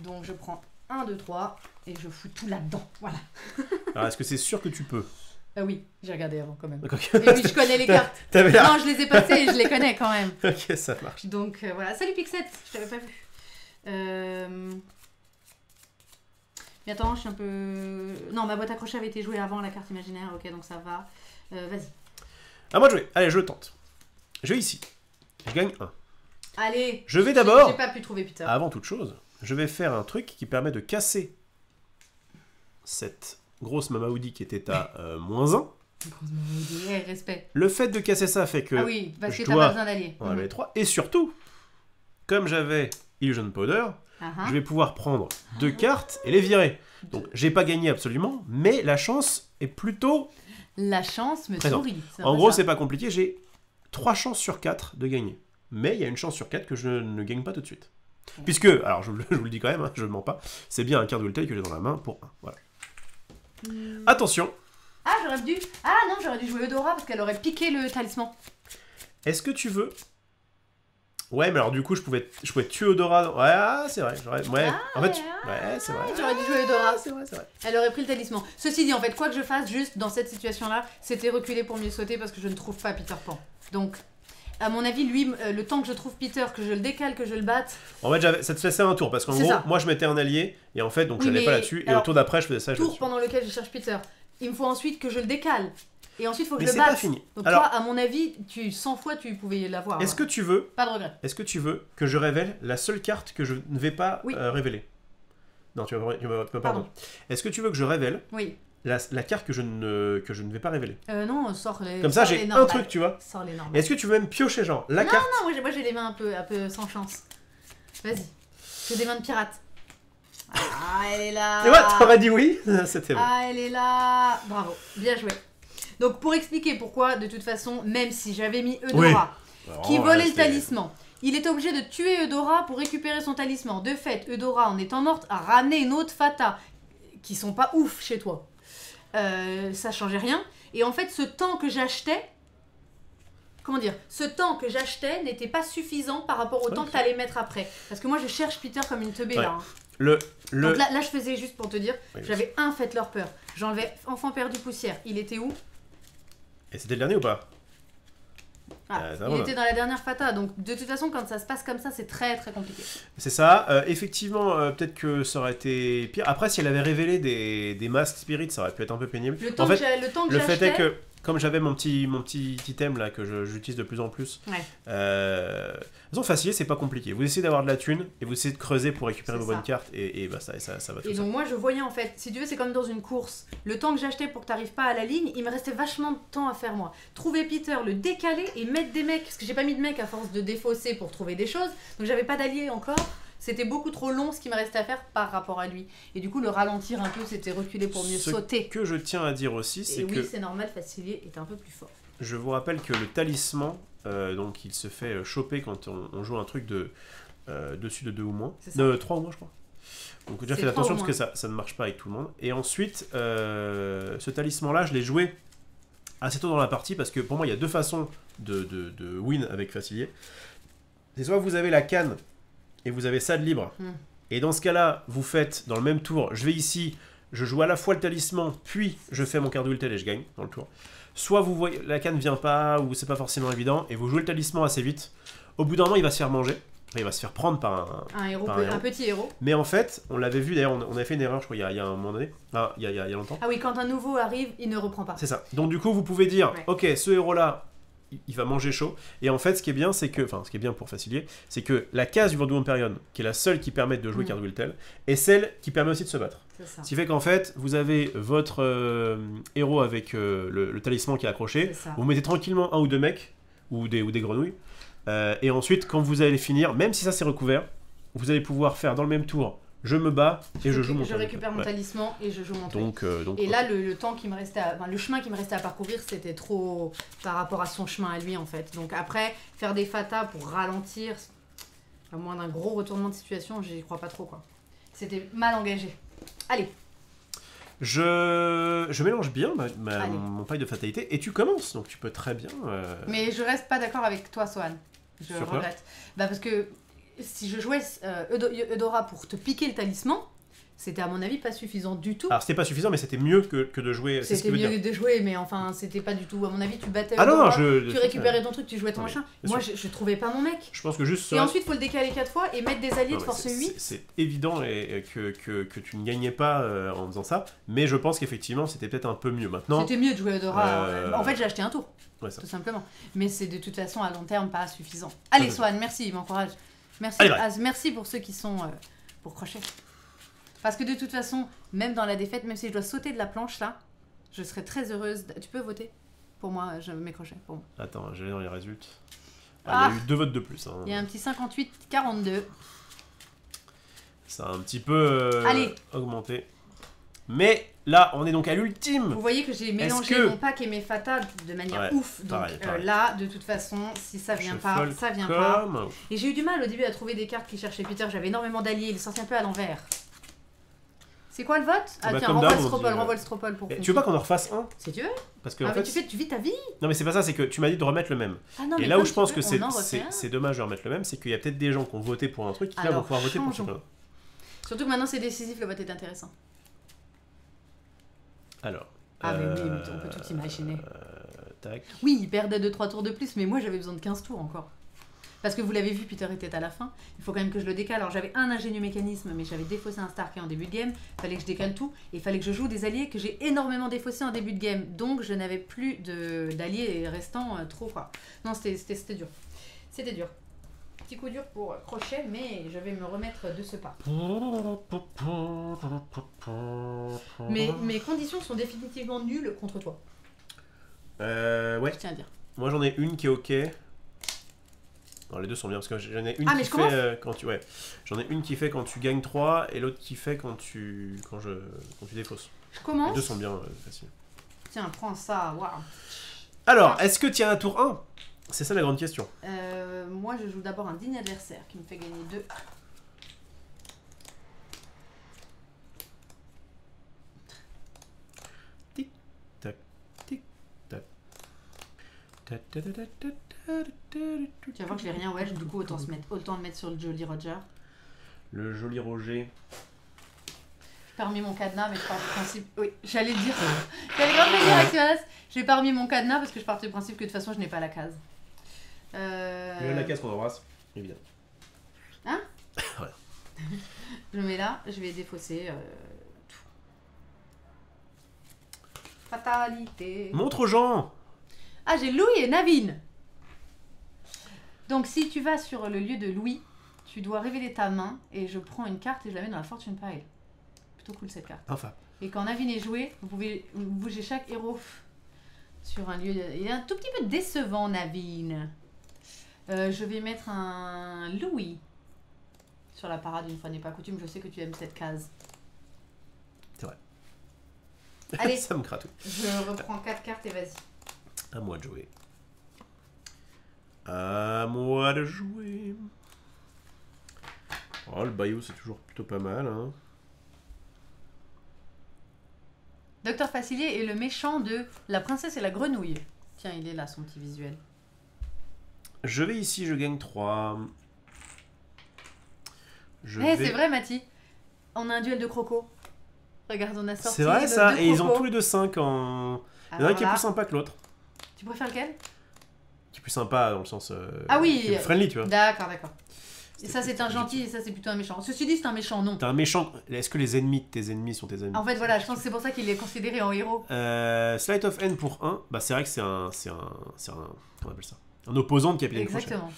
Donc je prends 1, 2, 3 et je fous tout là-dedans. Voilà. Alors, est-ce que c'est sûr que tu peux? Oui, j'ai regardé avant quand même. Okay. Et oui, je connais les cartes. Non, je les ai passées et je les connais quand même. Ok, ça marche. Donc voilà. Salut Pixette, je t'avais pas vu. Mais attends, je suis un peu... Non, ma boîte à crochets avait été jouée avant la carte imaginaire. Ok, donc ça va. Vas-y. À moi de jouer. Allez, je tente. Je vais ici. Je gagne 1. Allez. Je vais d'abord... J'ai pas pu trouver Peter. Avant toute chose, je vais faire un truc qui permet de casser cette grosse Mamaoudi qui était à -1. Grosse Mamaoudi, respect. Le fait de casser ça fait que... Ah oui, parce que t'as pas besoin d'alliés. On avait 3. Et surtout, comme j'avais Illusion Powder, je vais pouvoir prendre 2 cartes et les virer. Donc, j'ai pas gagné absolument, mais la chance est plutôt... La chance me sourit. En gros, c'est pas compliqué, j'ai 3 chances sur 4 de gagner. Mais il y a une chance sur 4 que je ne gagne pas tout de suite. Puisque, alors je vous le dis quand même, hein, je ne mens pas, c'est bien un Cardwell Tail que j'ai dans la main pour 1. Voilà. Attention. Ah, j'aurais dû jouer Eudora parce qu'elle aurait piqué le talisman. Est-ce que tu veux... Ouais, mais alors du coup, je pouvais tuer Eudora. Ouais, c'est vrai. En fait, c'est vrai. J'aurais dû jouer Eudora. C'est vrai. Elle aurait pris le talisman. Ceci dit, en fait, quoi que je fasse, juste dans cette situation-là, c'était reculer pour mieux sauter parce que je ne trouve pas Peter Pan. Donc, à mon avis, lui, le temps que je trouve Peter, que je le décale, que je le batte... En fait, ça te faisait un tour, parce qu'en gros, moi je mettais un allié, et en fait, donc je n'allais pas là-dessus, et au tour d'après, je faisais ça. Tour pendant lequel je cherche Peter. Il me faut ensuite que je le décale. Et ensuite, il faut que je le batte. Pas fini. Donc alors, toi, à mon avis, 100 fois, tu pouvais l'avoir. Est-ce que tu veux... Pas de regret. Est-ce que tu veux que je révèle la seule carte que je ne vais pas révéler? Non, tu vas pas pardon. Est-ce que tu veux que je révèle la carte que je ne vais pas révéler? Non, sors les... Comme ça, j'ai un truc, tu vois. Sors les normes. Est-ce que tu veux même piocher, genre, la carte? Non, moi j'ai les mains un peu sans chance. Vas-y. J'ai des mains de pirate. Ah, elle est là. Et ouais, t'aurais dit oui. C'était bon. Ah, elle est là. Bravo, bien joué. Donc pour expliquer pourquoi, de toute façon, même si j'avais mis Eudora, qui volait le talisman, il était obligé de tuer Eudora pour récupérer son talisman. De fait, Eudora, en étant morte, a ramené une autre Fata, qui sont pas ouf chez toi. Ça changeait rien. Et en fait, ce temps que j'achetais, ce temps que j'achetais n'était pas suffisant par rapport au temps que tu allais mettre après. Parce que moi, je cherche Peter comme une teubée là. Hein. Donc là, je faisais juste pour te dire, j'avais un Faites-leur peur. J'enlevais Enfant perdu poussière. Il était où? Et c'était le dernier ou pas? Il était dans la dernière Fata, donc de toute façon, quand ça se passe comme ça, c'est très très compliqué. C'est ça. Effectivement, peut-être que ça aurait été pire. Après, si elle avait révélé des Mask Spirit, ça aurait pu être un peu pénible. Le fait est que, comme j'avais mon petit item là que j'utilise de plus en plus, de toute façon, Facilier, c'est pas compliqué. Vous essayez d'avoir de la thune et vous essayez de creuser pour récupérer vos bonnes cartes et bah, ça va tout. Et donc, moi, je voyais en fait, si tu veux, c'est comme dans une course. Le temps que j'achetais pour que t'arrives pas à la ligne, il me restait vachement de temps à faire moi. Trouver Peter, le décaler et mettre des mecs, parce que j'ai pas mis de mecs à force de défausser pour trouver des choses, donc j'avais pas d'alliés encore. C'était beaucoup trop long ce qui me restait à faire par rapport à lui. Et du coup, le ralentir un peu, c'était reculer pour mieux sauter. Ce que je tiens à dire aussi, c'est que... oui, c'est normal, Facilier est un peu plus fort. Je vous rappelle que le talisman, donc il se fait choper quand on joue un truc de dessus de 2 ou moins. De 3 ou moins, je crois. Donc déjà faites attention parce que ça ne marche pas avec tout le monde. Et ensuite, ce talisman-là, je l'ai joué assez tôt dans la partie parce que pour moi, il y a deux façons de win avec Facilier. C'est soit vous avez la canne et vous avez ça de libre. Et dans ce cas-là, vous faites dans le même tour, je vais ici, je joue à la fois le talisman, puis je fais mon Cardwiltel et je gagne dans le tour. Soit vous voyez, la canne vient pas, ou c'est pas forcément évident, et vous jouez le talisman assez vite. Au bout d'un moment, il va se faire manger. Il va se faire prendre par un petit héros. Mais en fait, on l'avait vu, d'ailleurs, on avait fait une erreur, je crois, il y a un moment donné. Il y a longtemps. Ah oui, quand un nouveau arrive, il ne reprend pas. C'est ça. Donc du coup, vous pouvez dire, ok, ce héros-là, il va manger chaud. Et en fait, ce qui est bien, c'est que, enfin, ce qui est bien pour Facilier, c'est que la case du Vendou Empyrean, qui est la seule qui permet de jouer Cardwiltel, est celle qui permet aussi de se battre. Ce qui fait qu'en fait, vous avez votre héros avec le talisman qui est accroché. Vous mettez tranquillement un ou deux mecs, ou des grenouilles. Et ensuite, quand vous allez finir, même si ça c'est recouvert, vous allez pouvoir faire dans le même tour, je me bats et je joue mon talisman. Je récupère mon talisman et je joue mon truc. Et là, le temps qui me restait, le chemin qui me restait à parcourir, c'était trop par rapport à son chemin à lui en fait. Donc après, faire des fatas pour ralentir, à moins d'un gros retournement de situation, j'y crois pas trop quoi. C'était mal engagé. Allez. Je mélange bien mon paille de fatalité et tu commences, donc tu peux très bien... Mais je reste pas d'accord avec toi, Sohan. Je regrette. Parce que si je jouais Eudora pour te piquer le talisman, c'était à mon avis pas suffisant du tout. Alors c'était pas suffisant, mais c'était mieux que de jouer. C'était mieux de jouer, mais enfin c'était pas du tout. À mon avis, tu battais Eudora, tu récupérais ton truc, tu jouais ton machin. Moi je trouvais pas mon mec. Je pense que juste. Et ensuite, faut le décaler 4 fois et mettre des alliés de force 8. C'est évident que tu ne gagnais pas en faisant ça, mais je pense qu'effectivement c'était peut-être un peu mieux maintenant. C'était mieux de jouer Eudora. En fait, j'ai acheté un tour. Ouais, tout simplement. Mais c'est de toute façon à long terme pas suffisant. Allez, Swan, merci, il m'encourage. Merci, merci pour ceux qui sont pour Crochet. Parce que de toute façon, même dans la défaite, même si je dois sauter de la planche là, je serais très heureuse. Tu peux voter pour moi, je mets Crochet. Pour moi. Attends, j'ai dans les résultats. Il y a eu 2 votes de plus. Hein. Il y a un petit 58-42. Ça a un petit peu augmenté. Mais là, on est donc à l'ultime. Vous voyez que j'ai mélangé mon pack et mes fatas de manière ouf. Donc pareil. Là, de toute façon, si ça vient pas, ça vient pas. Et j'ai eu du mal au début à trouver des cartes qui cherchaient Peter. J'avais énormément d'alliés, il est sorti un peu à l'envers. C'est quoi le vote? Ah tiens, renvoie le Stropole pour... Tu veux pas qu'on en refasse un? Si tu veux. Parce que en fait, tu vis ta vie. Non mais c'est pas ça, c'est que tu m'as dit de remettre le même. Ah non, et là où je pense que c'est dommage de remettre le même, c'est qu'il y a peut-être des gens qui ont voté pour un truc qui là vont pouvoir voter pour quelqu'un. Surtout que maintenant c'est décisif, le vote est intéressant. Alors. Ah mais oui, on peut tout imaginer. Tac. Oui, il perdait 2-3 tours de plus, mais moi j'avais besoin de 15 tours encore. Parce que vous l'avez vu, Peter était à la fin. Il faut quand même que je le décale. Alors j'avais un ingénieux mécanisme, mais j'avais défaussé un Starkey en début de game. Il fallait que je décale tout. Et il fallait que je joue des alliés que j'ai énormément défaussés en début de game. Donc je n'avais plus d'alliés restants trop quoi. Non, c'était dur. C'était dur. Petit coup dur pour Crochet, mais je vais me remettre de ce pas. Mes conditions sont définitivement nulles contre toi. Ouais. Je tiens à dire. Moi j'en ai une qui est ok. Non, les deux sont bien parce que j'en ai une qui fait quand tu j'en ai une qui fait quand tu gagnes 3 et l'autre qui fait quand tu défausses. Je commence. Les deux sont bien faciles. Tiens, prends ça. Waouh. Alors, est-ce que tu as un tour 1? C'est ça la grande question. Moi, je joue d'abord un digne adversaire qui me fait gagner 2. Tic tac, tic tac. Tu vas voir que j'ai rien, ouais, du coup autant le mettre sur le Jolly Roger. Le Jolly Roger. pas remis mon cadenas, mais je pars du principe... Oui, j'allais le dire. J'allais grave le dire, Maximas. J'ai pas remis mon cadenas parce que je pars du principe que de toute façon, je n'ai pas la case. Il y a la case qu'on embrasse, évidemment. Hein? Ouais. Je le mets là, je vais défausser tout. Fatalité. Montre aux gens. Ah, j'ai Louis et Navin. Donc, si tu vas sur le lieu de Louis, tu dois révéler ta main et je prends une carte et je la mets dans la fortune pile. Plutôt cool cette carte. Enfin. Et quand Navin est joué, vous pouvez bouger chaque héros sur un lieu. Il est un tout petit peu décevant, Navin. Je vais mettre un Louis sur la parade, une fois n'est pas coutume. Je sais que tu aimes cette case. C'est vrai. Allez, ça me cratouille. Je reprends 4 cartes et vas-y. À moi de jouer. À moi de jouer. Oh, le Bayou, c'est toujours plutôt pas mal. Hein. Docteur Facilier est le méchant de La princesse et la grenouille. Tiens, il est là, son petit visuel. Je vais ici, je gagne 3. C'est vrai, Mathie. On a un duel de crocos. Regarde, on a sorti. C'est vrai ça, et ils ont tous les deux 5 en. Il y en a un qui est plus sympa que l'autre. Tu préfères lequel? Qui est plus sympa dans le sens. Ah oui, qui est friendly, tu vois. D'accord. Et ça, c'est un gentil et ça, c'est plutôt un méchant. Ceci dit, c'est un méchant, non. T'es un méchant. Est-ce que les ennemis de tes ennemis sont tes ennemis? En fait, voilà, je pense que c'est pour ça qu'il est considéré en héros. Sleight of Hand pour 1, bah c'est vrai que c'est un. Comment on appelle ça? Un opposant de Capitaine Crochet. Exactement.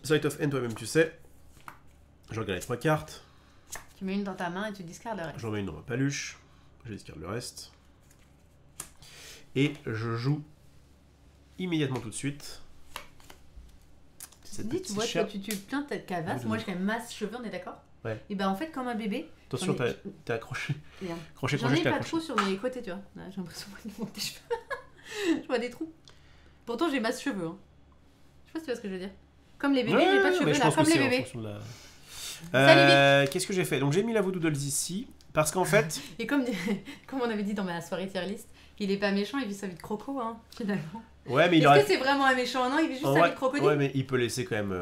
Sleight of Hand, toi-même, tu sais. Je regarde les 3 cartes. Tu mets une dans ta main et tu discardes le reste. J'en mets une dans ma paluche. Je discarde le reste. Et je joue immédiatement tout de suite. Dis, tu vois, tu plains ta cavasse. Moi, je fais masse cheveux, on est d'accord? Ouais. Et ben en fait, comme un bébé. Attention, t'es accroché. Crochet, j'en ai pas trop sur mes côtés, tu vois. J'ai l'impression de monter tes cheveux. Je vois des trous. Pourtant, j'ai masse cheveux. Hein. Je sais pas si tu vois ce que je veux dire. Comme les bébés, j'ai pas de cheveux là, comme les bébés. Qu'est-ce que j'ai fait? Donc j'ai mis la Voodoo Dolls ici. Parce qu'en fait. Et comme on avait dit dans ma soirée tier list, il est pas méchant, il vit sa vie de croco, hein, finalement. Ouais, mais Est-ce que c'est vraiment un méchant? Non, il vit juste sa vie de crocodile. Ouais, mais il peut laisser quand même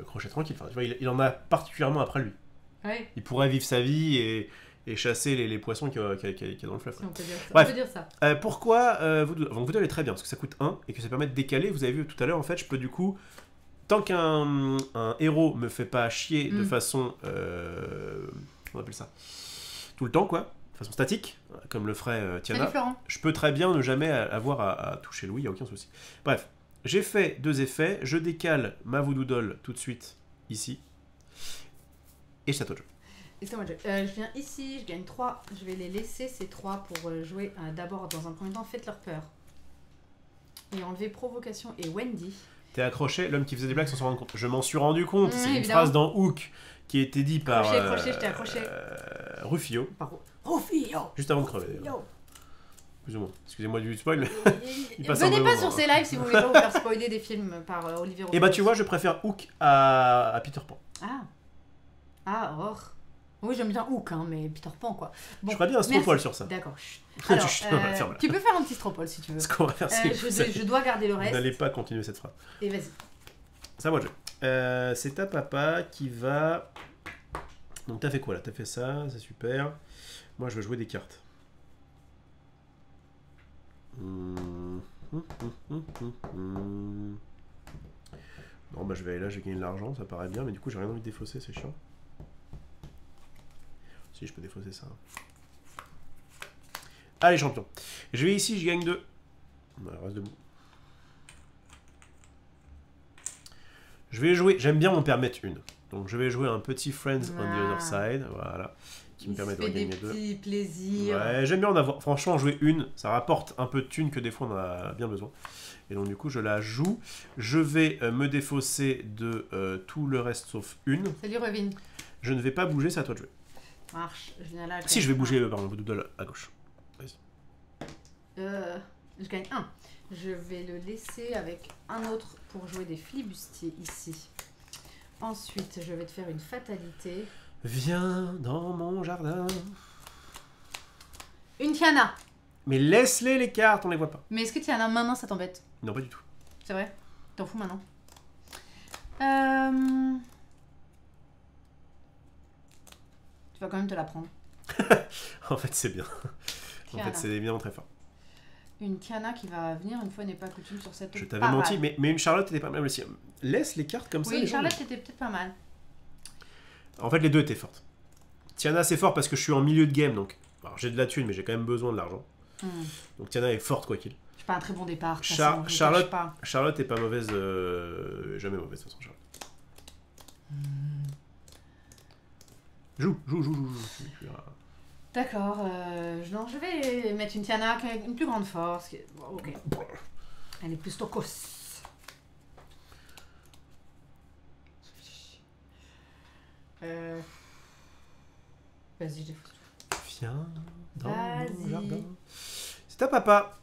Crochet tranquille. Enfin, tu vois, il en a particulièrement après lui. Ouais. Il pourrait vivre sa vie et chasser les poissons qu'il y a dans le fleuve. Si on peut dire ça. Bref, on peut dire ça. Pourquoi Voodoo est très bien, parce que ça coûte 1 et que ça permet de décaler. Vous avez vu tout à l'heure, en fait, je peux du coup. Tant qu'un héros me fait pas chier de façon. On appelle ça. Tout le temps, quoi. De façon statique, comme le ferait Tiana. Je peux très bien ne jamais avoir à toucher Louis, il n'y a aucun souci. Bref, j'ai fait 2 effets. Je décale ma Voodoo Doll tout de suite, ici. Et c'est à toi de jouer. Je viens ici, je gagne 3. Je vais les laisser, ces 3, pour jouer d'abord, dans un premier temps, faites leur peur. Et enlever provocation et Wendy. T'es accroché, l'homme qui faisait des blagues sans s'en rendre compte. Je m'en suis rendu compte, c'est une phrase dans Hook qui a été dit par Rufio. Rufio. Juste avant de crever. Plus ou moins. Excusez-moi du spoil. Venez pas sur ces lives si vous voulez pas vous faire spoiler des films par Olivier Rochefort. Et bah tu vois, je préfère Hook à Peter Pan. Oui, j'aime bien Hook, hein, mais Peter Pan, quoi. Bon, je ferais bien un stropole sur ça. D'accord. Alors, tu peux faire un petit stropole si tu veux. Ce qu'on va faire, c'est je dois garder le reste. N'allez pas continuer cette phrase. Et vas-y. Ça, moi, c'est ta papa qui va... Donc, t'as fait quoi, là? T'as fait ça, c'est super. Moi, je vais jouer des cartes. Non, bah, je vais aller là, je vais gagner de l'argent, ça paraît bien, mais du coup, j'ai rien envie de défausser, c'est chiant. Si, je peux défausser ça. Allez, champion. Je vais ici, je gagne 2. Reste debout. Je vais jouer, j'aime bien m'en permettre une. Donc je vais jouer un petit Friends on the Other Side, voilà, qui me permet de gagner 2. Des petits plaisirs. Ouais, j'aime bien en avoir. Franchement, jouer une, ça rapporte un peu de thunes que des fois on a bien besoin. Et donc du coup, je la joue. Je vais me défausser de tout le reste sauf une. Salut Revin. Je ne vais pas bouger, c'est à toi de jouer. Marche, je viens là. Si, je vais bouger par le Doodle à gauche. Vas-y. Je gagne 1. Je vais le laisser avec un autre pour jouer des flibustiers ici. Ensuite, je vais te faire une fatalité. Viens dans mon jardin. Une Tiana. Mais laisse-les les cartes, on les voit pas. Mais est-ce que Tiana, maintenant, ça t'embête? Non, pas du tout. C'est vrai? T'en fous maintenant? Tu vas quand même te la prendre. En fait, c'est bien. En fait, c'est évidemment très fort. Une Tiana qui va venir une fois n'est pas coutume sur cette. Je t'avais menti, mais une Charlotte était pas mal aussi. Laisse les cartes comme ça. Oui, Charlotte était peut-être pas mal. En fait, les deux étaient fortes. Tiana, c'est fort parce que je suis en milieu de game, donc j'ai de la thune, mais j'ai quand même besoin de l'argent. Donc Tiana est forte, quoi qu'il. J'ai pas un très bon départ. Charlotte est pas mauvaise. Jamais mauvaise, de toute façon, Charlotte. Joue. D'accord, je vais mettre une Tiana qui a une plus grande force. Ok. Elle est plus stokos. Vas-y, j'ai Viens dans le jardin. C'est à papa.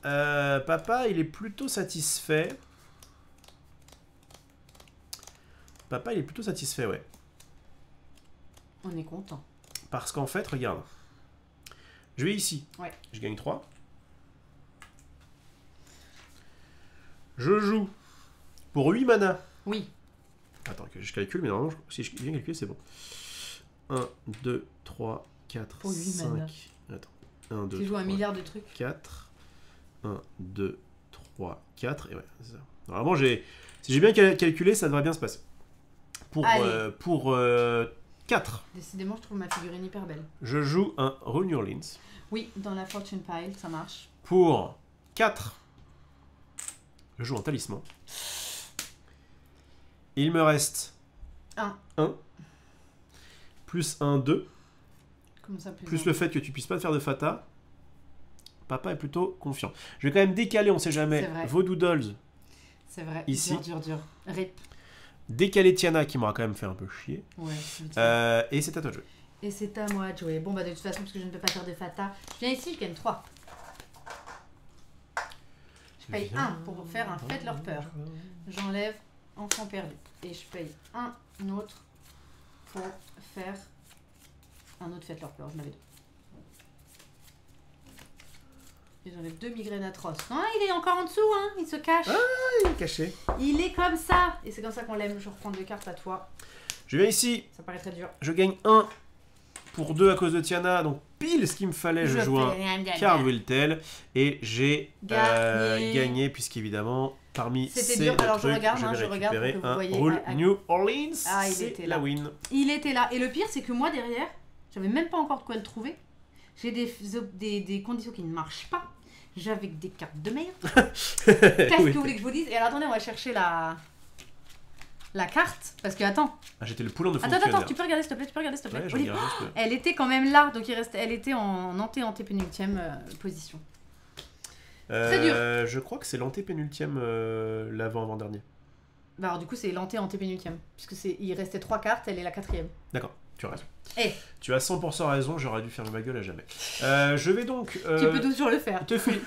Papa, il est plutôt satisfait. Ouais. On est content. Parce qu'en fait, regarde. Je vais ici. Ouais. Je gagne 3. Je joue pour 8 mana. Oui. Attends, que je calcule, mais normalement, si je viens calculer, c'est bon. 1, 2, 3, 4, pour 8 5. mana. Attends. 1, 2, tu joues 3, un milliard de trucs. 4. 1, 2, 3, 4. Et ouais, c'est ça. Normalement, si j'ai bien calculé, ça devrait bien se passer. Pour 4. Décidément, je trouve ma figurine hyper belle. Je joue un Rule New Orleans. Oui, dans la Fortune Pile, ça marche. Pour 4. Je joue un talisman. Il me reste 1. Plus 1, 2. Comment ça, plus le fait que tu puisses pas faire de Fata. Papa est plutôt confiant. Je vais quand même décaler, on sait jamais, vos Doodles. C'est vrai, ici. Dur. Rip. Décaler Tiana qui m'aura quand même fait un peu chier. Ouais, et c'est à toi de jouer. Et c'est à moi de jouer. Bon, bah de toute façon, parce que je ne peux pas faire de Fata, je viens ici, je gagne 3. Je paye 1 pour faire un Faites leur peur. J'enlève enfant perdu. Et je paye un autre pour faire un autre Faites leur peur. J'en avais 2. Et j'enlève 2 migraines atroces. Non, il est encore en dessous, hein. Il se cache. Ah, il est caché. Il est comme ça. Et c'est comme ça qu'on l'aime. Je reprends 2 cartes à toi. Je viens ici. Ça paraît très dur. Je gagne 1 pour 2 à cause de Tiana. Donc pile ce qu'il me fallait. Je joue un Card Will Tell. Et j'ai gagné puisqu'évidemment, parmi ces deux trucs, je vais récupérer un Rule New Orleans. Ah, il était là. La win. Il était là. Et le pire, c'est que moi, derrière, j'avais même pas encore de quoi le trouver. J'ai des conditions qui ne marchent pas. J'avais des cartes de merde. Qu'est-ce que vous voulez que je vous dise? Et alors attendez, on va chercher la carte. Parce que attends. Ah, j'étais le poulon de fonctionnaire. Attends, tu peux regarder s'il te plaît, Ouais, regarde, elle était quand même là, donc elle était en antépénultième position. Très dur. Je crois que c'est l'antépénultième, l'avant-avant-dernier. Bah alors du coup c'est l'antépénultième. Puisque il restait 3 cartes, elle est la 4e. D'accord. Tu as raison. Tu as 100% raison, j'aurais dû fermer ma gueule à jamais. Je vais donc... tu peux toujours le faire. Te fais...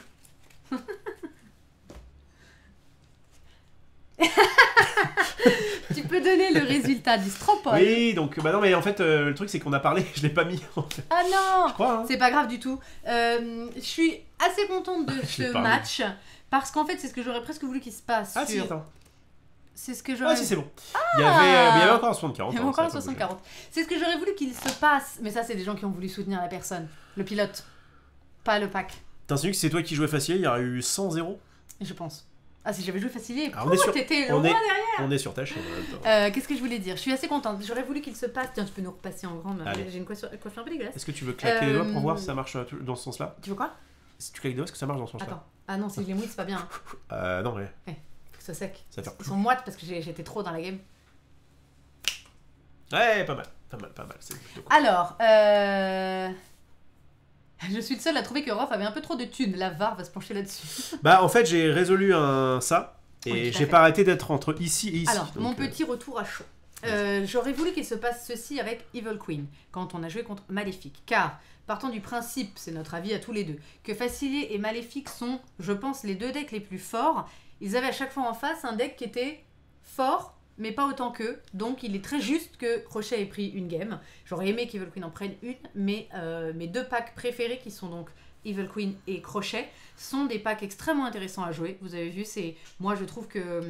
Tu peux donner le résultat du Stropole. Oui, donc... Bah non, mais en fait, le truc, c'est qu'on a parlé, je l'ai pas mis, en fait. Ah non, je crois, hein. C'est pas grave du tout. Je suis assez contente de ce match. Parce qu'en fait, c'est ce que j'aurais presque voulu qu'il se passe si, attends. C'est ce que j'aurais... Ah si, c'est bon. Il y avait encore un 60-40. Il y avait encore un 60-40. C'est ce que j'aurais voulu qu'il se passe. Mais ça, c'est des gens qui ont voulu soutenir la personne. Le pilote. Pas le pack. T'as insinué que c'est toi qui jouais facile, il y aurait eu 100-0 ? Je pense. Ah, si j'avais joué facile, t'étais loin derrière. On est sur ta chaîne. Qu'est-ce que je voulais dire? Je suis assez contente. J'aurais voulu qu'il se passe. Tiens, tu peux nous repasser en grand. J'ai une coiffure un peu dégueulasse. Est-ce que tu veux claquer les doigts pour voir si ça marche dans ce sens-là? Tu veux quoi? Si tu claques les doigts, est-ce que ça marche dans ce sens-là? Attends. Ah non, si je les mouille, c'est pas bien. Non, ouais. Faut que ça sec. Ils sont moites parce que j'étais trop dans la game. Ouais, pas mal. C'est plutôt cool. Alors, je suis le seul à trouver que Rof avait un peu trop de thunes. La VAR va se pencher là-dessus. Bah, en fait, j'ai résolu ça. Et j'ai pas arrêté d'être entre ici et ici. Alors, mon petit retour à chaud. J'aurais voulu qu'il se passe ceci avec Evil Queen, quand on a joué contre Maléfique. Car, partant du principe, c'est notre avis à tous les deux, que Facilier et Maléfique sont, je pense, les 2 decks les plus forts. Ils avaient à chaque fois en face un deck qui était fort, mais pas autant qu'eux. Donc, il est très juste que Crochet ait pris une game. J'aurais aimé qu'Evil Queen en prenne une, mais mes 2 packs préférés, qui sont donc Evil Queen et Crochet sont des packs extrêmement intéressants à jouer. Vous avez vu, moi je trouve que...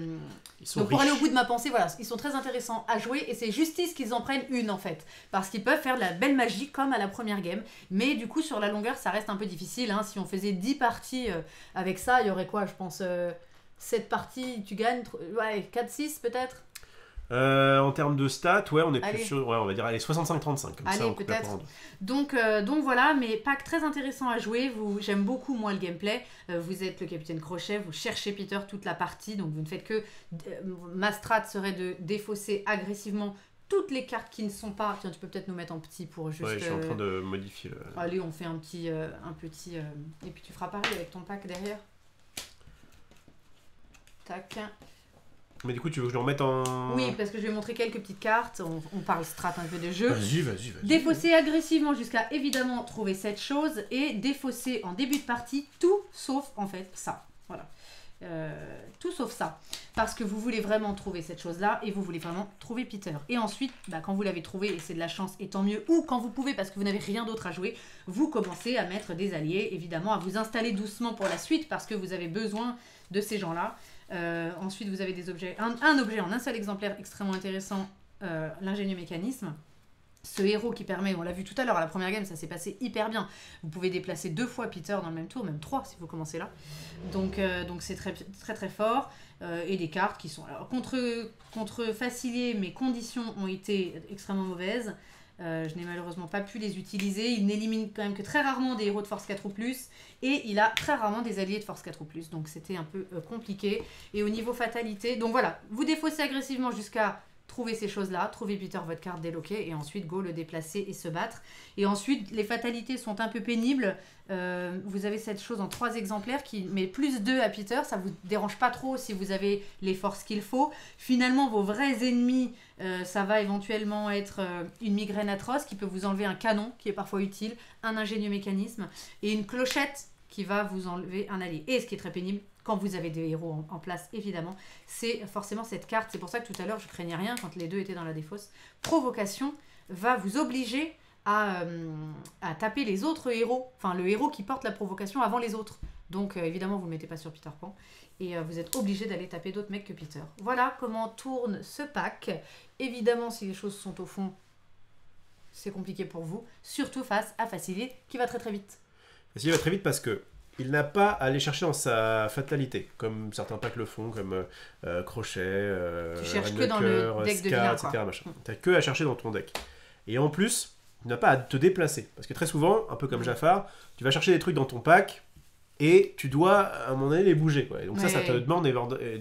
Donc pour aller au bout de ma pensée, voilà, ils sont très intéressants à jouer et c'est justice qu'ils en prennent une en fait. Parce qu'ils peuvent faire de la belle magie comme à la première game. Mais du coup sur la longueur ça reste un peu difficile. Hein. Si on faisait 10 parties avec ça, il y aurait quoi, je pense 7 parties, tu gagnes 4-6 peut-être. En termes de stats, ouais, on est plus sur, on va dire, 65-35. Comme ça, peut-être. Donc voilà, mais pack très intéressant à jouer. J'aime beaucoup, moi, le gameplay. Vous êtes le capitaine Crochet, vous cherchez Peter toute la partie, donc vous ne faites que... ma strat serait de défausser agressivement toutes les cartes qui ne sont pas... Tiens, tu peux peut-être nous mettre en petit pour juste... Ouais, je suis en train de modifier le... Allez, on fait un petit... Et puis tu feras pareil avec ton pack derrière. Tac. Mais du coup, tu veux que je le remette en... Oui, parce que je vais montrer quelques petites cartes. On parle strat un peu de jeu. Vas-y. Défausser agressivement jusqu'à évidemment trouver cette chose. Et défausser en début de partie tout sauf en fait ça. Voilà. Tout sauf ça. Parce que vous voulez vraiment trouver cette chose-là et vous voulez vraiment trouver Peter. Et ensuite, quand vous l'avez trouvé et c'est de la chance et tant mieux, ou quand vous pouvez parce que vous n'avez rien d'autre à jouer, vous commencez à mettre des alliés, évidemment, à vous installer doucement pour la suite parce que vous avez besoin de ces gens-là. Ensuite, vous avez des objets, un objet en un seul exemplaire extrêmement intéressant, l'ingénieux mécanisme. Ce héros qui permet, on l'a vu tout à l'heure à la première game, ça s'est passé hyper bien. Vous pouvez déplacer 2 fois Peter dans le même tour, même 3 si vous commencez là. Donc c'est très, très très fort. Et des cartes qui sont... Alors, contre Facilier, mes conditions ont été extrêmement mauvaises. Je n'ai malheureusement pas pu les utiliser. Il n'élimine quand même que très rarement des héros de force 4 ou plus. Et il a très rarement des alliés de force 4 ou plus. Donc c'était un peu compliqué. Et au niveau fatalité... Donc voilà, vous défaussez agressivement jusqu'à trouver ces choses-là. Trouver Peter, votre carte déloquée. Et ensuite, go, le déplacer et se battre. Et ensuite, les fatalités sont un peu pénibles. Vous avez cette chose en 3 exemplaires qui met plus 2 à Peter. Ça vous dérange pas trop si vous avez les forces qu'il faut. Finalement, vos vrais ennemis... ça va éventuellement être une migraine atroce qui peut vous enlever un canon qui est parfois utile, un ingénieux mécanisme et une clochette qui va vous enlever un allié. Et ce qui est très pénible, quand vous avez des héros en place, évidemment, c'est forcément cette carte. C'est pour ça que tout à l'heure, je craignais rien quand les deux étaient dans la défausse. Provocation va vous obliger à taper les autres héros, enfin le héros qui porte la provocation avant les autres. Donc évidemment, vous ne le mettez pas sur Peter Pan. Et vous êtes obligé d'aller taper d'autres mecs que Peter. Voilà comment tourne ce pack. Évidemment, si les choses sont au fond, c'est compliqué pour vous. Surtout face à Facilier, qui va très très vite. Facilier va très vite parce que il n'a pas à aller chercher dans sa fatalité, comme certains packs le font, comme Crochet, tu cherches que dans le deck de vilain, etc. Tu n'as que à chercher dans ton deck. Et en plus, tu n'as pas à te déplacer. Parce que très souvent, un peu comme Jafar, tu vas chercher des trucs dans ton pack... Et tu dois, à un moment donné, les bouger. Quoi. Et donc ça te demande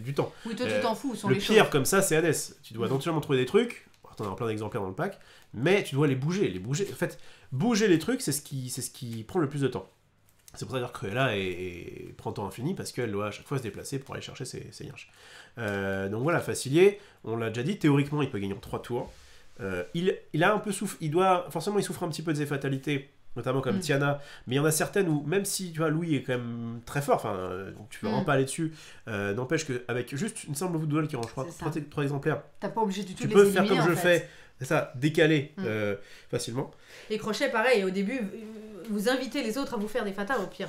du temps. Oui, toi, tu t'en fous. Le pire, comme ça, c'est Hades. Tu dois éventuellement trouver des trucs. T'en as plein d'exemplaires dans le pack. Mais tu dois les bouger. En fait, bouger les trucs, c'est ce qui prend le plus de temps. C'est pour ça que Cruella prend temps infini, parce qu'elle doit à chaque fois se déplacer pour aller chercher ses yinches. Donc voilà, Facilier, on l'a déjà dit, théoriquement, il peut gagner en 3 tours. Il a un peu forcément, il souffre un petit peu de ses fatalités, notamment comme Tiana, mais il y en a certaines où, même si tu vois, Louis est quand même très fort, donc tu ne veux vraiment pas aller dessus, n'empêche qu'avec juste une simple duel qui range 3 exemplaires, t'as pas obligé du tout tu de peux les faire éliminer, comme je fais, c'est ça, décaler facilement. Les crochets, pareil, au début, vous invitez les autres à vous faire des fatas au pire.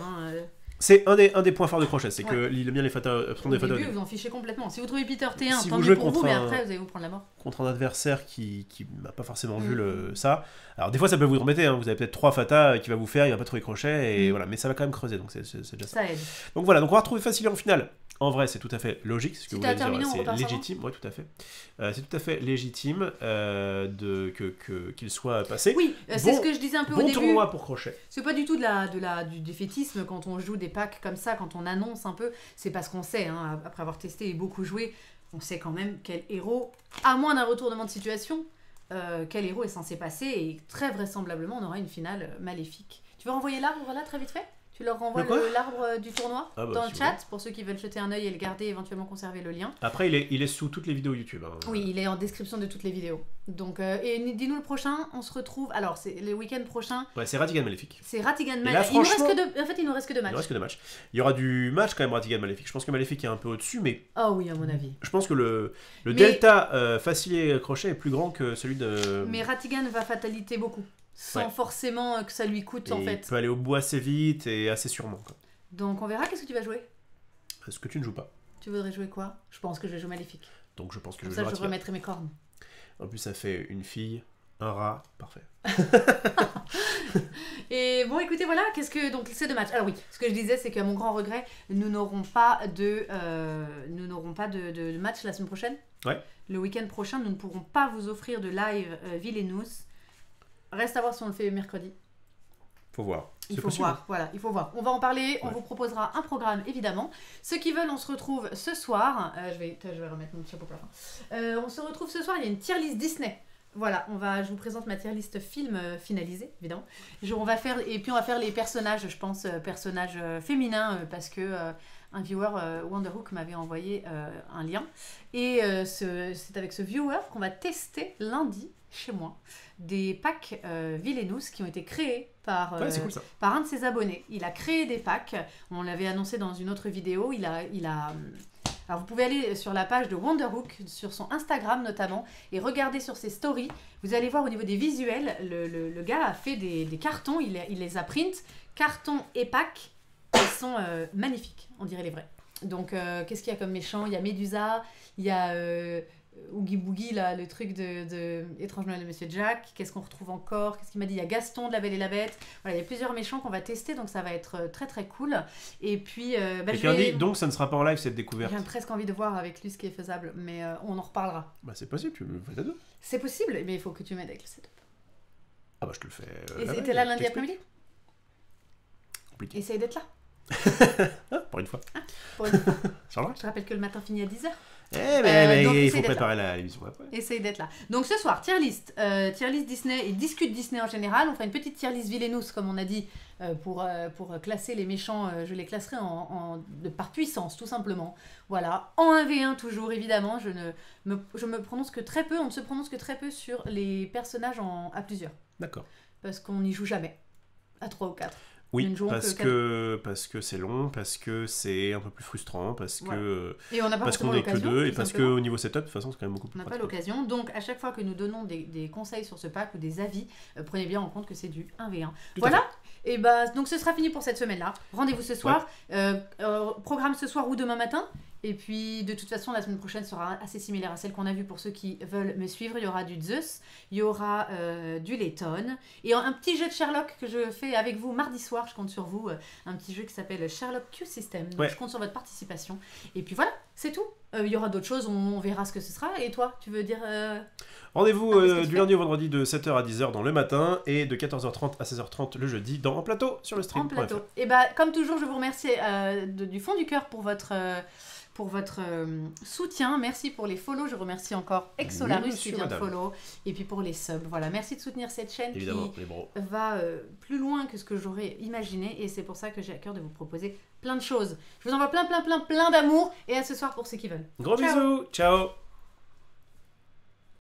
C'est un des points forts de Crochet, c'est qu'il aime bien les fatas. Au début, vous en fichez complètement. Si vous trouvez Peter T1, si tant mieux pour vous, mais après, vous allez vous prendre la mort. Contre un adversaire qui n'a pas forcément vu ça. Alors, des fois, ça peut vous embêter. Vous avez peut-être 3 fatas qu'il va vous faire, il va pas trouver Crochet, et voilà. Mais ça va quand même creuser, donc c'est déjà ça. Ça aide. Donc voilà, donc on va retrouver Facilier en finale. En vrai, c'est tout à fait logique. Ce que si vous t'as voulez terminé, dire, c'est légitime. Oui, tout à fait. C'est tout à fait légitime qu'il soit passé. Oui, c'est ce que je disais un peu au début. Bon tournoi pour Crochet. C'est pas du tout du défaitisme quand on joue des packs comme ça, quand on annonce un peu. C'est parce qu'on sait, après avoir testé et beaucoup joué, on sait quand même quel héros, à moins d'un retournement de situation, quel héros est censé passer. Et très vraisemblablement, on aura une finale maléfique. Tu veux renvoyer l'arbre là très vite fait ? Tu leur renvoies l'arbre du tournoi dans le chat pour ceux qui veulent jeter un œil et le garder, éventuellement conserver le lien. Après, il est sous toutes les vidéos YouTube. Oui, il est en description de toutes les vidéos. Donc, et dis-nous le prochain, on se retrouve. Alors, c'est le week-end prochain. Ouais, c'est Ratigan Maléfique. C'est Ratigan Maléfique. En fait, il nous reste que 2 matchs. Il nous reste que 2 matchs. Il y aura du match quand même, Ratigan Maléfique. Je pense que Maléfique est un peu au-dessus, mais. Ah oui, à mon avis. Je pense que le delta Facilier Crochet est plus grand que celui de. Mais Ratigan va fatalité beaucoup. sans forcément que ça lui coûte en fait. Il peut aller au bout assez vite et assez sûrement. Quoi. Donc on verra, qu'est-ce que tu vas jouer? Est-ce que tu ne joues pas? Tu voudrais jouer quoi? Je pense que je vais jouer Maléfique. Donc je pense que je remettrai mes cornes. En plus ça fait une fille, un rat, parfait. Et bon écoutez voilà, donc c'est de match. Alors oui, ce que je disais c'est qu'à mon grand regret, nous n'aurons pas de match la semaine prochaine. Ouais. Le week-end prochain, nous ne pourrons pas vous offrir de live Villainous. Reste à voir si on le fait mercredi. Faut voir. Il faut voir, voilà, il faut voir. On va en parler, on vous proposera un programme évidemment. Ceux qui veulent, on se retrouve ce soir. Je vais remettre mon chapeau plafond. On se retrouve ce soir, il y a une tier list Disney. Voilà, je vous présente ma tier list film finalisée, évidemment. On va faire les personnages, je pense, personnages féminins, parce que un viewer, Wonderhook, m'avait envoyé un lien. Et c'est avec ce viewer qu'on va tester lundi, chez moi, des packs Villainous qui ont été créés par cool, un de ses abonnés. Il a créé des packs, on l'avait annoncé dans une autre vidéo, alors vous pouvez aller sur la page de Wonderhook, sur son Instagram notamment, et regarder sur ses stories. Vous allez voir au niveau des visuels, le gars a fait des cartons, il les a print, cartons et packs, ils sont magnifiques, on dirait les vrais. Donc qu'est-ce qu'il y a comme méchant? Il y a Médusa, il y a Oogie Boogie, là, le truc de Étrange Noël de Monsieur Jack. Qu'est-ce qu'on retrouve encore? Qu'est-ce qu'il m'a dit? Il y a Gaston de La Belle et la Bête. Voilà, il y a plusieurs méchants qu'on va tester, donc ça va être très très cool. Et puis, donc ça ne sera pas en live cette découverte. J'ai presque envie de voir avec lui ce qui est faisable, mais on en reparlera. Bah c'est possible, tu me fais les deux. C'est possible, mais il faut que tu m'aides avec le setup. Ah bah je te le fais. Et c'était là lundi après-midi? Compliqué. Essaye d'être là. Pour une fois. Pour une fois. Je te rappelle que le matin finit à 10h. Il faut préparer l'émission après. Essaye d'être là. Donc ce soir, tier list Disney et discute Disney en général. On fera une petite tier list Villainous, comme on a dit, pour classer les méchants. Je les classerai par puissance, tout simplement. Voilà. En 1v1 toujours, évidemment. Je me prononce que très peu. On ne se prononce que très peu sur les personnages à plusieurs. D'accord. Parce qu'on n'y joue jamais. À 3 ou 4. Oui, parce que c'est long, parce que c'est un peu plus frustrant, parce qu'on n'est que deux, et parce qu'au niveau setup, de toute façon, c'est quand même beaucoup plus pratique. On n'a pas l'occasion. Donc, à chaque fois que nous donnons des conseils sur ce pack ou des avis, prenez bien en compte que c'est du 1v1. Voilà. Et donc ce sera fini pour cette semaine-là. Rendez-vous ce soir. Programme ce soir ou demain matin. Et puis, de toute façon, la semaine prochaine sera assez similaire à celle qu'on a vue pour ceux qui veulent me suivre. Il y aura du Zeus, il y aura du Layton, et un petit jeu de Sherlock que je fais avec vous mardi soir. Je compte sur vous. Un petit jeu qui s'appelle Sherlock Q-System. Donc, je compte sur votre participation. Et puis voilà, c'est tout. Il y aura d'autres choses, on verra ce que ce sera. Et toi, tu veux dire... Rendez-vous du lundi au vendredi de 7h à 10h dans le matin et de 14h30 à 16h30 le jeudi dans En Plateau sur le stream. En Plateau. Et comme toujours, je vous remercie du fond du cœur pour votre soutien. Merci pour les follow. Je remercie encore Exolarus qui vient de follow. Et puis pour les subs. Voilà, merci de soutenir cette chaîne qui va plus loin que ce que j'aurais imaginé. Et c'est pour ça que j'ai à cœur de vous proposer plein de choses. Je vous envoie plein d'amour. Et à ce soir pour ceux qui veulent. Gros bisous. Ciao.